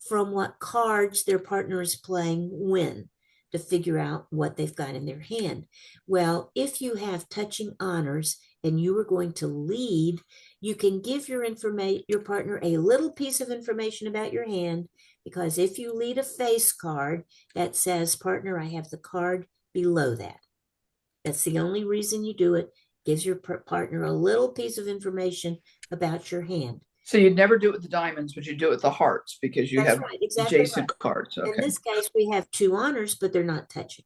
[SPEAKER 1] from what cards their partner is playing when, to figure out what they've got in their hand. Well, if you have touching honors and you are going to lead, you can give your partner a little piece of information about your hand, because if you lead a face card that says, partner, I have the card below that. That's the only reason you do it. Gives your partner a little piece of information about your hand.
[SPEAKER 2] So you'd never do it with the diamonds, but you do it with the hearts because you have adjacent cards. Okay.
[SPEAKER 1] In this case, we have 2 honors, but they're not touching.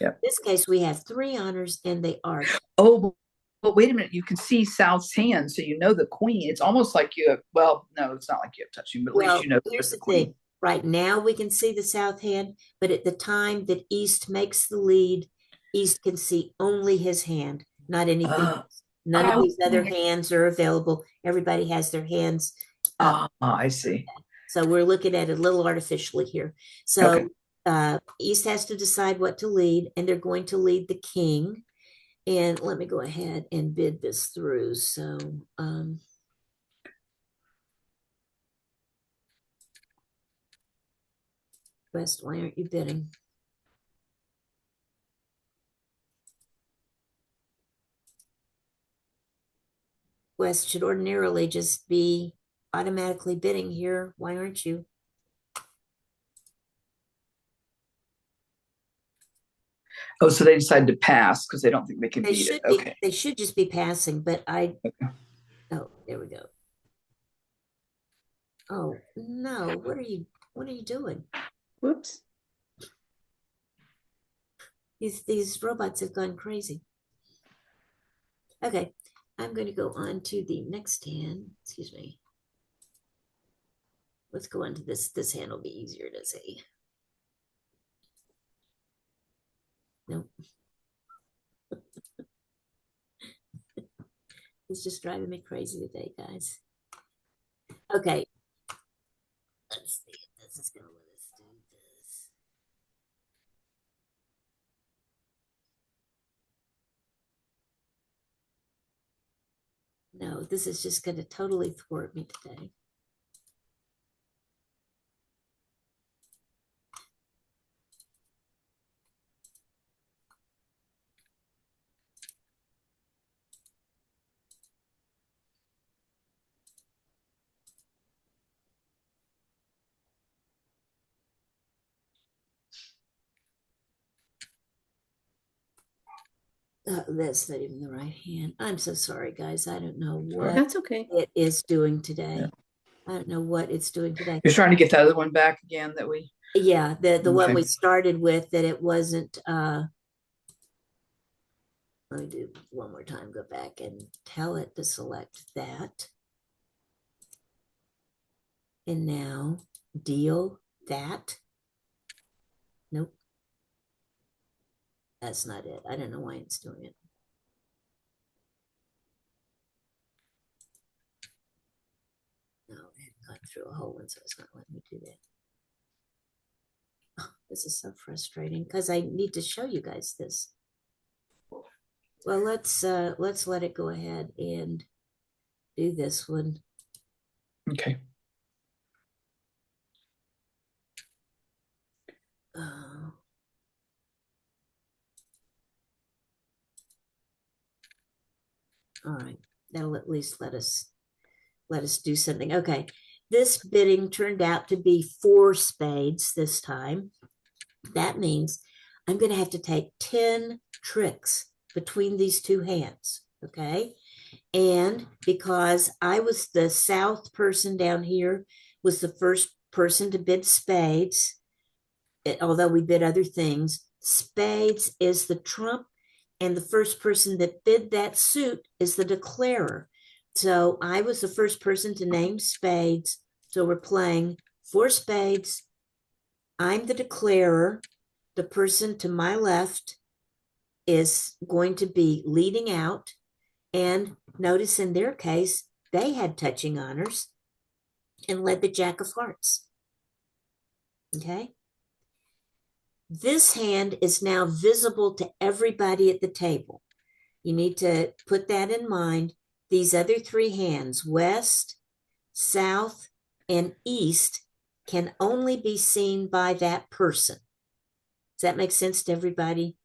[SPEAKER 2] Yeah.
[SPEAKER 1] In this case, we have 3 honors and they are.
[SPEAKER 2] Oh, but wait a minute. You can see South's hand, so you know the queen. It's almost like you have, well, no, it's not like you have touching, but at least you know
[SPEAKER 1] here's the
[SPEAKER 2] queen.
[SPEAKER 1] thing. Right now, we can see the South hand, but at the time that East makes the lead, East can see only his hand, not anything else. None of these other hands are available. Everybody has their hands up.
[SPEAKER 2] I see.
[SPEAKER 1] So we're looking at it a little artificially here. So East has to decide what to lead, and they're going to lead the king. And let me go ahead and bid this through. So West, why aren't you bidding? West should ordinarily just be automatically bidding here. Why aren't you?
[SPEAKER 2] Oh, so they decided to pass because they don't think they can beat it. Okay.
[SPEAKER 1] They should just be passing, but oh, there we go. Oh no, what are you doing?
[SPEAKER 3] Whoops.
[SPEAKER 1] These robots have gone crazy. Okay, I'm going to go on to the next hand. Excuse me. Let's go on to this. This hand will be easier to see. Nope. It's just driving me crazy today, guys. Okay. Let's see if this is going to let us do this. No, this is just going to totally thwart me today. That's not even the right hand. I'm so sorry, guys. I don't know what
[SPEAKER 3] That's okay.
[SPEAKER 1] it is doing today.
[SPEAKER 2] Yeah.
[SPEAKER 1] I don't know what it's doing today.
[SPEAKER 2] You're trying to get the other one back again that we.
[SPEAKER 1] Yeah, the one
[SPEAKER 2] Okay.
[SPEAKER 1] we started with, that it wasn't. Let me do one more time. Go back and tell it to select that. And now deal that. Nope. That's not it. I don't know why it's doing it. No, I hadn't gone through a whole one, so it's not letting me do that. Oh, this is so frustrating because I need to show you guys this. Well, let's let it go ahead and do this one.
[SPEAKER 2] Okay.
[SPEAKER 1] All right, that'll at least let us do something. Okay, this bidding turned out to be 4 spades this time. That means I'm going to have to take 10 tricks between these two hands. Okay, and because I was the south person down here, was the first person to bid spades, although we bid other things, spades is the trump, and the first person that bid that suit is the declarer. So I was the first person to name spades. So we're playing 4 spades. I'm the declarer. The person to my left is going to be leading out. And notice in their case, they had touching honors and led the Jack of Hearts. Okay. This hand is now visible to everybody at the table. You need to put that in mind. These other 3 hands, west, south, and east, can only be seen by that person. Does that make sense to everybody?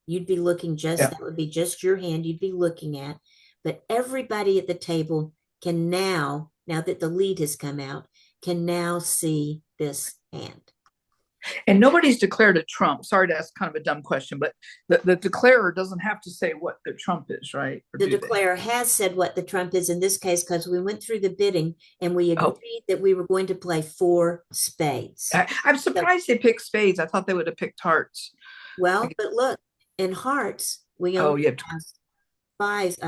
[SPEAKER 1] You'd be looking that would be just your hand you'd be looking at. But everybody at the table can now that the lead has come out, can now see this hand.
[SPEAKER 2] And nobody's declared a trump. Sorry to ask kind of a dumb question, but the declarer doesn't have to say what the trump is, right?
[SPEAKER 1] The declarer has said what the trump is in this case, because we went through the bidding and we agreed that we were going to play 4 spades.
[SPEAKER 2] I'm surprised they picked spades. I thought they would have picked hearts.
[SPEAKER 1] Well, but look, in hearts, we only have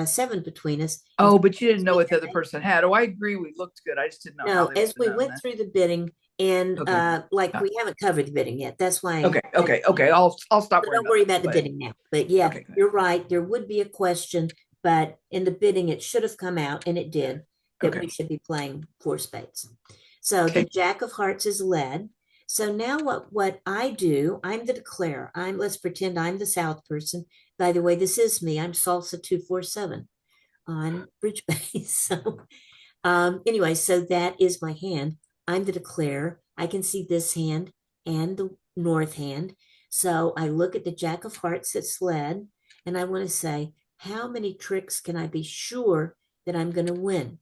[SPEAKER 1] 7 between us.
[SPEAKER 2] Oh, but you didn't know what the other person had. Oh, I agree. We looked good. I just didn't know.
[SPEAKER 1] No, as we went through the bidding, and we haven't covered the bidding yet. That's why.
[SPEAKER 2] Okay. I'll stop.
[SPEAKER 1] So don't worry about the bidding now. But yeah, you're right. There would be a question, but in the bidding, it should have come out, and it did, that we should be playing 4 spades. So the Jack of Hearts is led. So now what I do, I'm the declarer. Let's pretend I'm the south person. By the way, this is me. I'm Salsa 247 on Bridge Base. So anyway, so that is my hand. I'm the declarer. I can see this hand and the north hand. So I look at the Jack of Hearts that's led, and I want to say, how many tricks can I be sure that I'm going to win?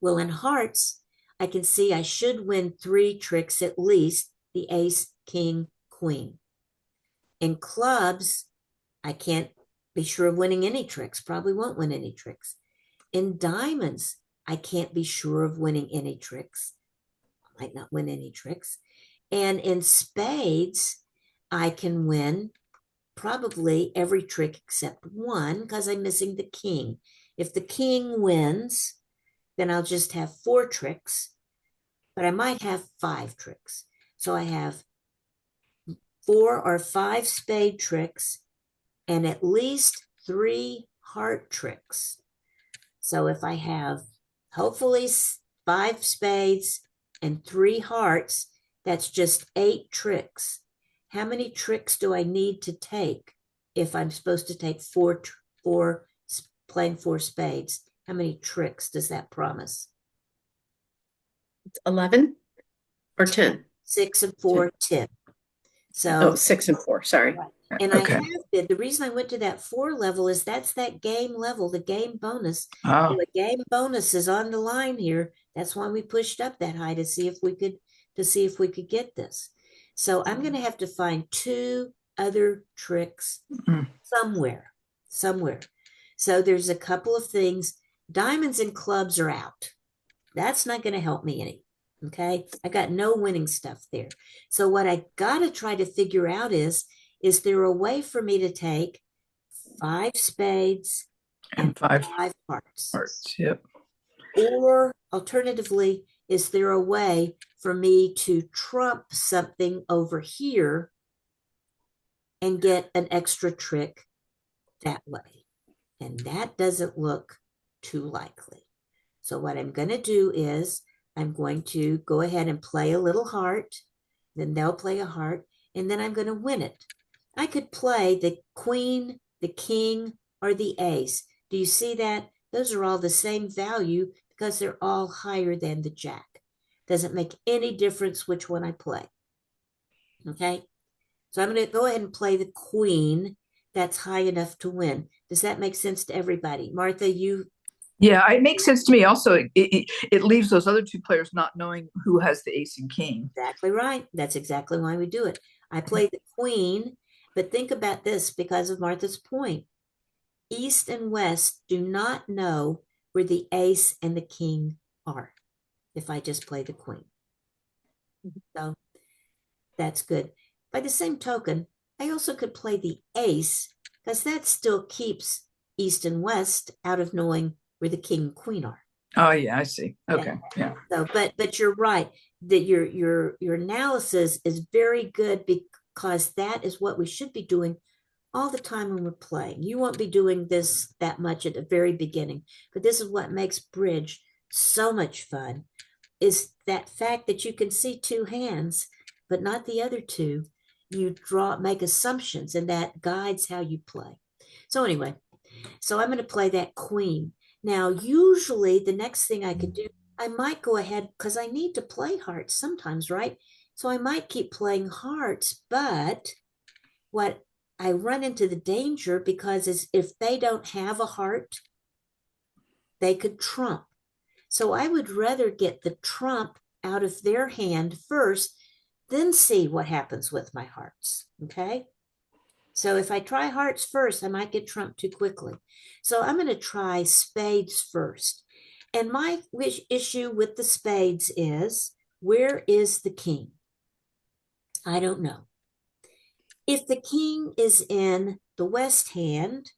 [SPEAKER 1] Well, in hearts, I can see I should win 3 tricks at least, the ace, king, queen. In clubs, I can't be sure of winning any tricks, probably won't win any tricks. In diamonds, I can't be sure of winning any tricks. I might not win any tricks. And in spades, I can win probably every trick except one because I'm missing the king. If the king wins, then I'll just have 4 tricks, but I might have 5 tricks. So I have 4 or 5 spade tricks and at least 3 heart tricks. So if I have hopefully 5 spades and 3 hearts, that's just 8 tricks. How many tricks do I need to take if I'm supposed to take 4 playing 4 spades? How many tricks does that promise?
[SPEAKER 3] 11 or 10?
[SPEAKER 1] 6 and 4, 10.
[SPEAKER 3] Oh,
[SPEAKER 1] So,
[SPEAKER 3] 6 and 4, sorry.
[SPEAKER 1] right. And I
[SPEAKER 2] Okay.
[SPEAKER 1] have been, the reason I went to that 4 level is that's that game level, the game bonus.
[SPEAKER 2] Oh,
[SPEAKER 1] So the game bonus is on the line here. That's why we pushed up that high to see if we could get this. So I'm going to have to find 2 other tricks
[SPEAKER 2] Mm.
[SPEAKER 1] somewhere. So there's a couple of things. Diamonds and clubs are out. That's not going to help me any. Okay. I got no winning stuff there. So what I got to try to figure out is there a way for me to take 5 spades
[SPEAKER 2] and 5
[SPEAKER 1] 5 hearts?
[SPEAKER 2] hearts. Yep.
[SPEAKER 1] Or alternatively, is there a way for me to trump something over here and get an extra trick that way? And that doesn't look too likely. So what I'm going to do is I'm going to go ahead and play a little heart, then they'll play a heart, and then I'm going to win it. I could play the queen, the king, or the ace. Do you see that? Those are all the same value because they're all higher than the jack. Doesn't make any difference which one I play. Okay? So I'm going to go ahead and play the queen. That's high enough to win. Does that make sense to everybody? Martha, you
[SPEAKER 2] Yeah, it makes sense to me. Also, it leaves those other 2 players not knowing who has the ace and king.
[SPEAKER 1] exactly right. That's exactly why we do it. I play the queen, but think about this because of Martha's point. East and West do not know where the ace and the king are if I just play the queen. So that's good. By the same token, I also could play the ace because that still keeps East and West out of knowing where the king and queen are.
[SPEAKER 2] Oh, yeah, I see. Okay. Yeah.
[SPEAKER 1] So, but you're right that your analysis is very good because that is what we should be doing all the time when we're playing. You won't be doing this that much at the very beginning, but this is what makes bridge so much fun is that fact that you can see 2 hands, but not the other 2. You make assumptions, and that guides how you play. So anyway, so I'm going to play that queen. Now, usually the next thing I could do, I might go ahead because I need to play hearts sometimes, right? So I might keep playing hearts, but what I run into the danger because is if they don't have a heart, they could trump. So I would rather get the trump out of their hand first, then see what happens with my hearts. Okay. So if I try hearts first, I might get trumped too quickly. So I'm going to try spades first. And my issue with the spades is where is the king? I don't know. If the king is in the west hand,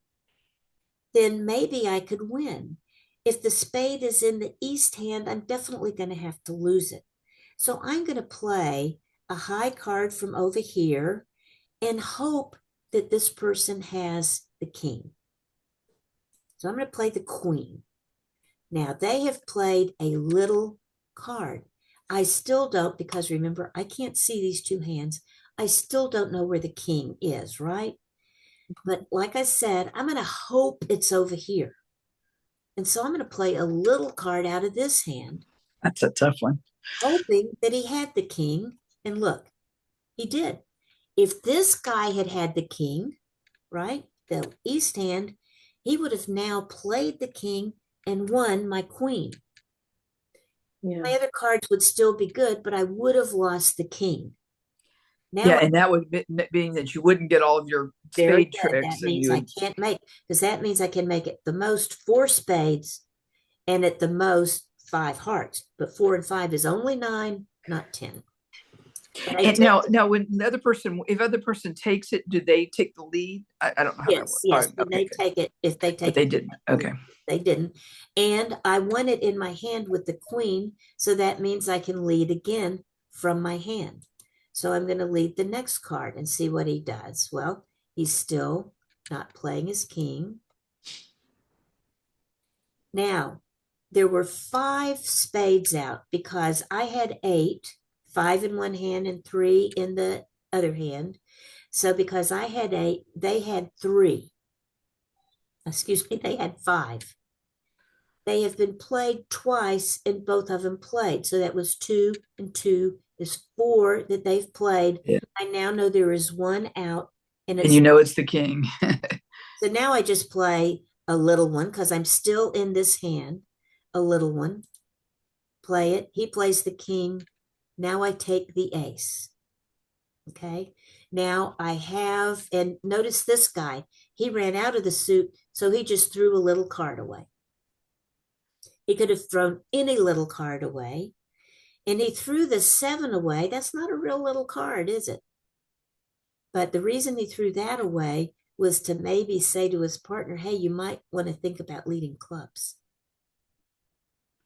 [SPEAKER 1] then maybe I could win. If the spade is in the east hand, I'm definitely going to have to lose it. So I'm going to play a high card from over here and hope that this person has the king. So I'm going to play the queen. Now they have played a little card. I still don't, because remember, I can't see these 2 hands. I still don't know where the king is, right? But like I said, I'm going to hope it's over here. And so I'm going to play a little card out of this hand.
[SPEAKER 2] That's a tough one.
[SPEAKER 1] Hoping that he had the king. And look, he did. If this guy had had the king, right, the east hand, he would have now played the king and won my queen.
[SPEAKER 3] Yeah.
[SPEAKER 1] My other cards would still be good, but I would have lost the king. Now,
[SPEAKER 2] yeah, and that would mean that you wouldn't get all of your spade tricks.
[SPEAKER 1] That means I can't make, because that means I can make it the most 4 spades and at the most 5 hearts. But 4 and 5 is only 9, not 10.
[SPEAKER 2] And now, when the other person, if other person takes it, do they take the lead? I don't know how that works.
[SPEAKER 1] Yes,
[SPEAKER 2] okay,
[SPEAKER 1] they take it. If they take
[SPEAKER 2] but they
[SPEAKER 1] it,
[SPEAKER 2] didn't. Okay.
[SPEAKER 1] they didn't. And I won it in my hand with the queen. So that means I can lead again from my hand. So I'm going to lead the next card and see what he does. Well, he's still not playing his king. Now, there were 5 spades out because I had 8, 5 in one hand and 3 in the other hand. So because I had 8, they had 3. Excuse me, they had 5. they have been played twice and both of them played. So that was 2 and 2 is 4 that they've played.
[SPEAKER 2] Yeah.
[SPEAKER 1] I now know there is one out and
[SPEAKER 2] And
[SPEAKER 1] it's
[SPEAKER 2] you know it's the king.
[SPEAKER 1] so now I just play a little one because I'm still in this hand, a little one. Play it. He plays the king. Now I take the ace. Okay. Now I have, and notice this guy, he ran out of the suit, so he just threw a little card away. He could have thrown any little card away, and he threw the 7 away. That's not a real little card, is it? But the reason he threw that away was to maybe say to his partner, hey, you might want to think about leading clubs.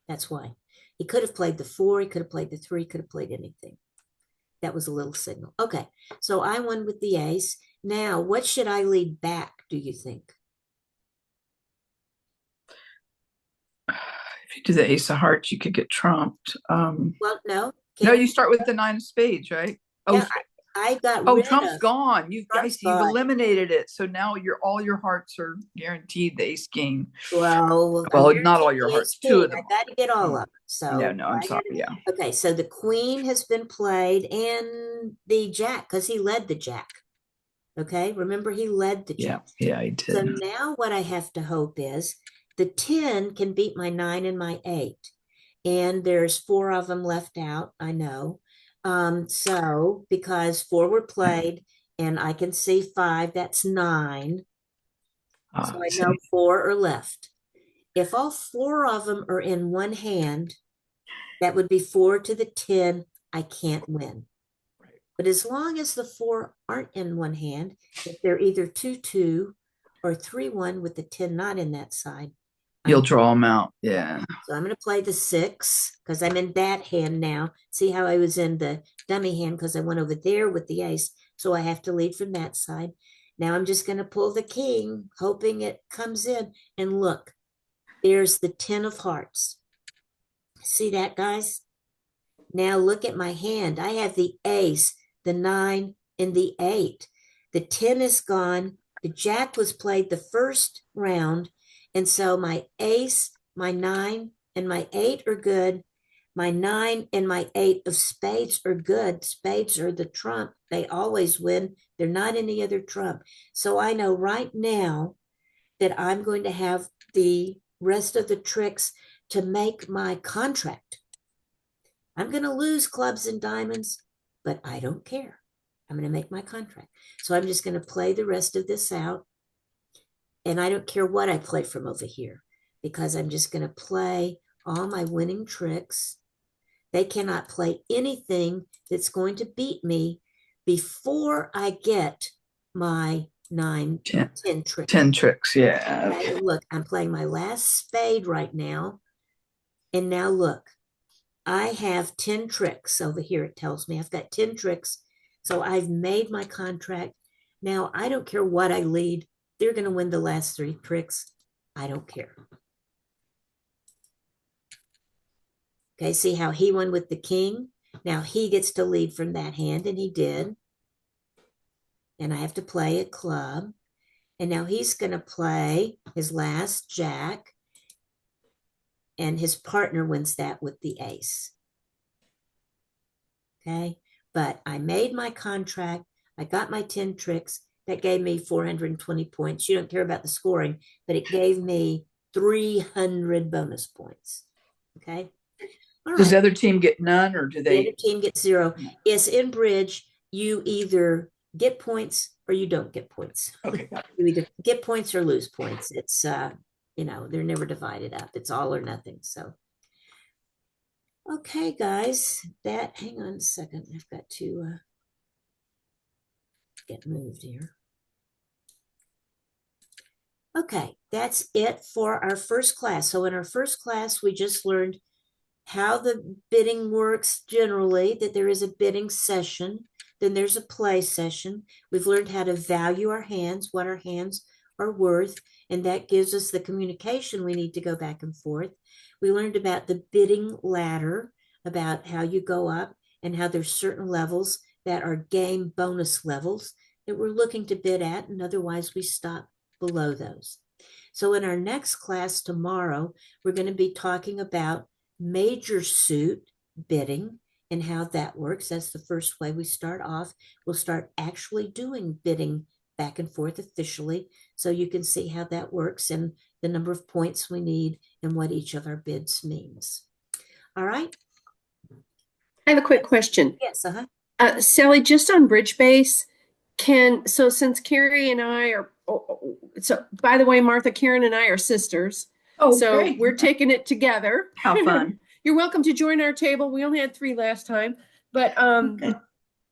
[SPEAKER 1] That's why. He could have played the 4, he could have played the 3, could have played anything. That was a little signal. Okay, so I won with the ace. Now, what should I lead back, do you think?
[SPEAKER 2] If you do the ace of hearts, you could get trumped.
[SPEAKER 1] Well, no.
[SPEAKER 2] No, you start with the 9 of spades, right?
[SPEAKER 1] Yeah, I got
[SPEAKER 2] oh,
[SPEAKER 1] rid
[SPEAKER 2] trump's
[SPEAKER 1] of.
[SPEAKER 2] gone. You
[SPEAKER 1] Trump's
[SPEAKER 2] guys, you've
[SPEAKER 1] gone.
[SPEAKER 2] eliminated it. So now all your hearts are guaranteed the ace king.
[SPEAKER 1] Well,
[SPEAKER 2] not all your hearts. 2 of them.
[SPEAKER 1] I got to get all of them. So
[SPEAKER 2] no, I'm sorry. Yeah.
[SPEAKER 1] Okay, so the queen has been played and the jack because he led the jack. Okay, remember he led the jack.
[SPEAKER 2] Yeah, he did.
[SPEAKER 1] So now what I have to hope is the 10 can beat my 9 and my 8. And there's 4 of them left out, I know. So because 4 were played and I can see 5, that's 9. So I know 4 are left. If all 4 of them are in one hand, that would be 4 to the 10. I can't win. But as long as the 4 aren't in one hand, if they're either 2-2 or 3-1 with the 10 not in that side,
[SPEAKER 2] you'll draw them out. Yeah.
[SPEAKER 1] So I'm going to play the 6 because I'm in that hand now. See how I was in the dummy hand because I went over there with the ace. So I have to lead from that side. Now I'm just going to pull the king, hoping it comes in. And look, there's the 10 of hearts. See that, guys? Now look at my hand. I have the ace, the 9, and the 8. The 10 is gone. The jack was played the first round. And so my ace, my 9, and my 8 are good. My 9 and my 8 of spades are good. Spades are the trump. They always win. They're not any other trump. So I know right now that I'm going to have the rest of the tricks to make my contract. I'm going to lose clubs and diamonds, but I don't care. I'm going to make my contract. So I'm just going to play the rest of this out. And I don't care what I play from over here because I'm just going to play all my winning tricks. They cannot play anything that's going to beat me before I get my 10 tricks.
[SPEAKER 2] 10 tricks, yeah.
[SPEAKER 1] Okay. Look, I'm playing my last spade right now. And now look, I have 10 tricks over here. It tells me I've got 10 tricks. So I've made my contract. Now I don't care what I lead. They're going to win the last 3 tricks. I don't care. Okay, see how he won with the king? Now he gets to lead from that hand, and he did. And I have to play a club. And now he's going to play his last jack. And his partner wins that with the ace. Okay, but I made my contract. I got my 10 tricks. That gave me 420 points. You don't care about the scoring, but it gave me 300 bonus points. Okay.
[SPEAKER 2] All Does right. The other team get none or do they?
[SPEAKER 1] The other team gets 0. Yes, in bridge, you either get points or you don't get points.
[SPEAKER 2] Okay.
[SPEAKER 1] You either get points or lose points. It's, they're never divided up. It's all or nothing. So, okay, guys, hang on a second. I've got to get moved here. Okay, that's it for our first class. So in our first class, we just learned how the bidding works generally, that there is a bidding session, then there's a play session. We've learned how to value our hands, what our hands are worth, and that gives us the communication we need to go back and forth. We learned about the bidding ladder, about how you go up and how there's certain levels that are game bonus levels that we're looking to bid at, and otherwise we stop below those. So in our next class tomorrow, we're going to be talking about major suit bidding and how that works. That's the first way we start off. We'll start actually doing bidding back and forth officially, so you can see how that works and the number of points we need and what each of our bids means. All right.
[SPEAKER 3] I have a quick question.
[SPEAKER 1] Yes.
[SPEAKER 3] Sally, just on Bridge Base, since Carrie and I are, so by the way, Martha, Karen and I are sisters.
[SPEAKER 2] Oh,
[SPEAKER 3] So
[SPEAKER 2] great.
[SPEAKER 3] we're taking it together.
[SPEAKER 2] How fun.
[SPEAKER 3] You're welcome to join our table. We only had 3 last time, but
[SPEAKER 2] Okay.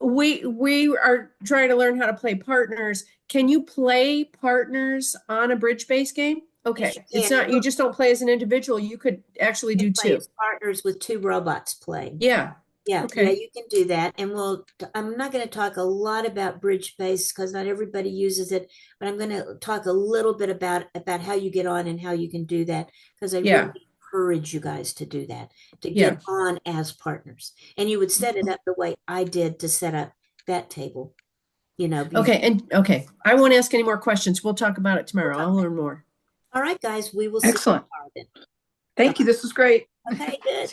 [SPEAKER 3] we are trying to learn how to play partners. Can you play partners on a Bridge Base game? Okay.
[SPEAKER 1] Yes, you
[SPEAKER 3] It's
[SPEAKER 1] can.
[SPEAKER 3] not, you just don't play as an individual. You could actually do
[SPEAKER 1] Play
[SPEAKER 3] 2.
[SPEAKER 1] as partners with 2 robots playing.
[SPEAKER 3] Yeah.
[SPEAKER 1] Yeah,
[SPEAKER 3] Okay.
[SPEAKER 1] yeah, you can do that. And I'm not going to talk a lot about Bridge Base because not everybody uses it, but I'm going to talk a little bit about how you get on and how you can do that, because I
[SPEAKER 3] Yeah.
[SPEAKER 1] really encourage you guys to do that, to
[SPEAKER 3] Yeah.
[SPEAKER 1] get on as partners. And you would set it up the way I did to set up that table,
[SPEAKER 3] Okay. Okay. I won't ask any more questions. We'll talk about it tomorrow. I'll learn more.
[SPEAKER 1] All right, guys, we will see you
[SPEAKER 2] Excellent.
[SPEAKER 1] tomorrow then.
[SPEAKER 2] Thank you. This was great.
[SPEAKER 1] Okay, good.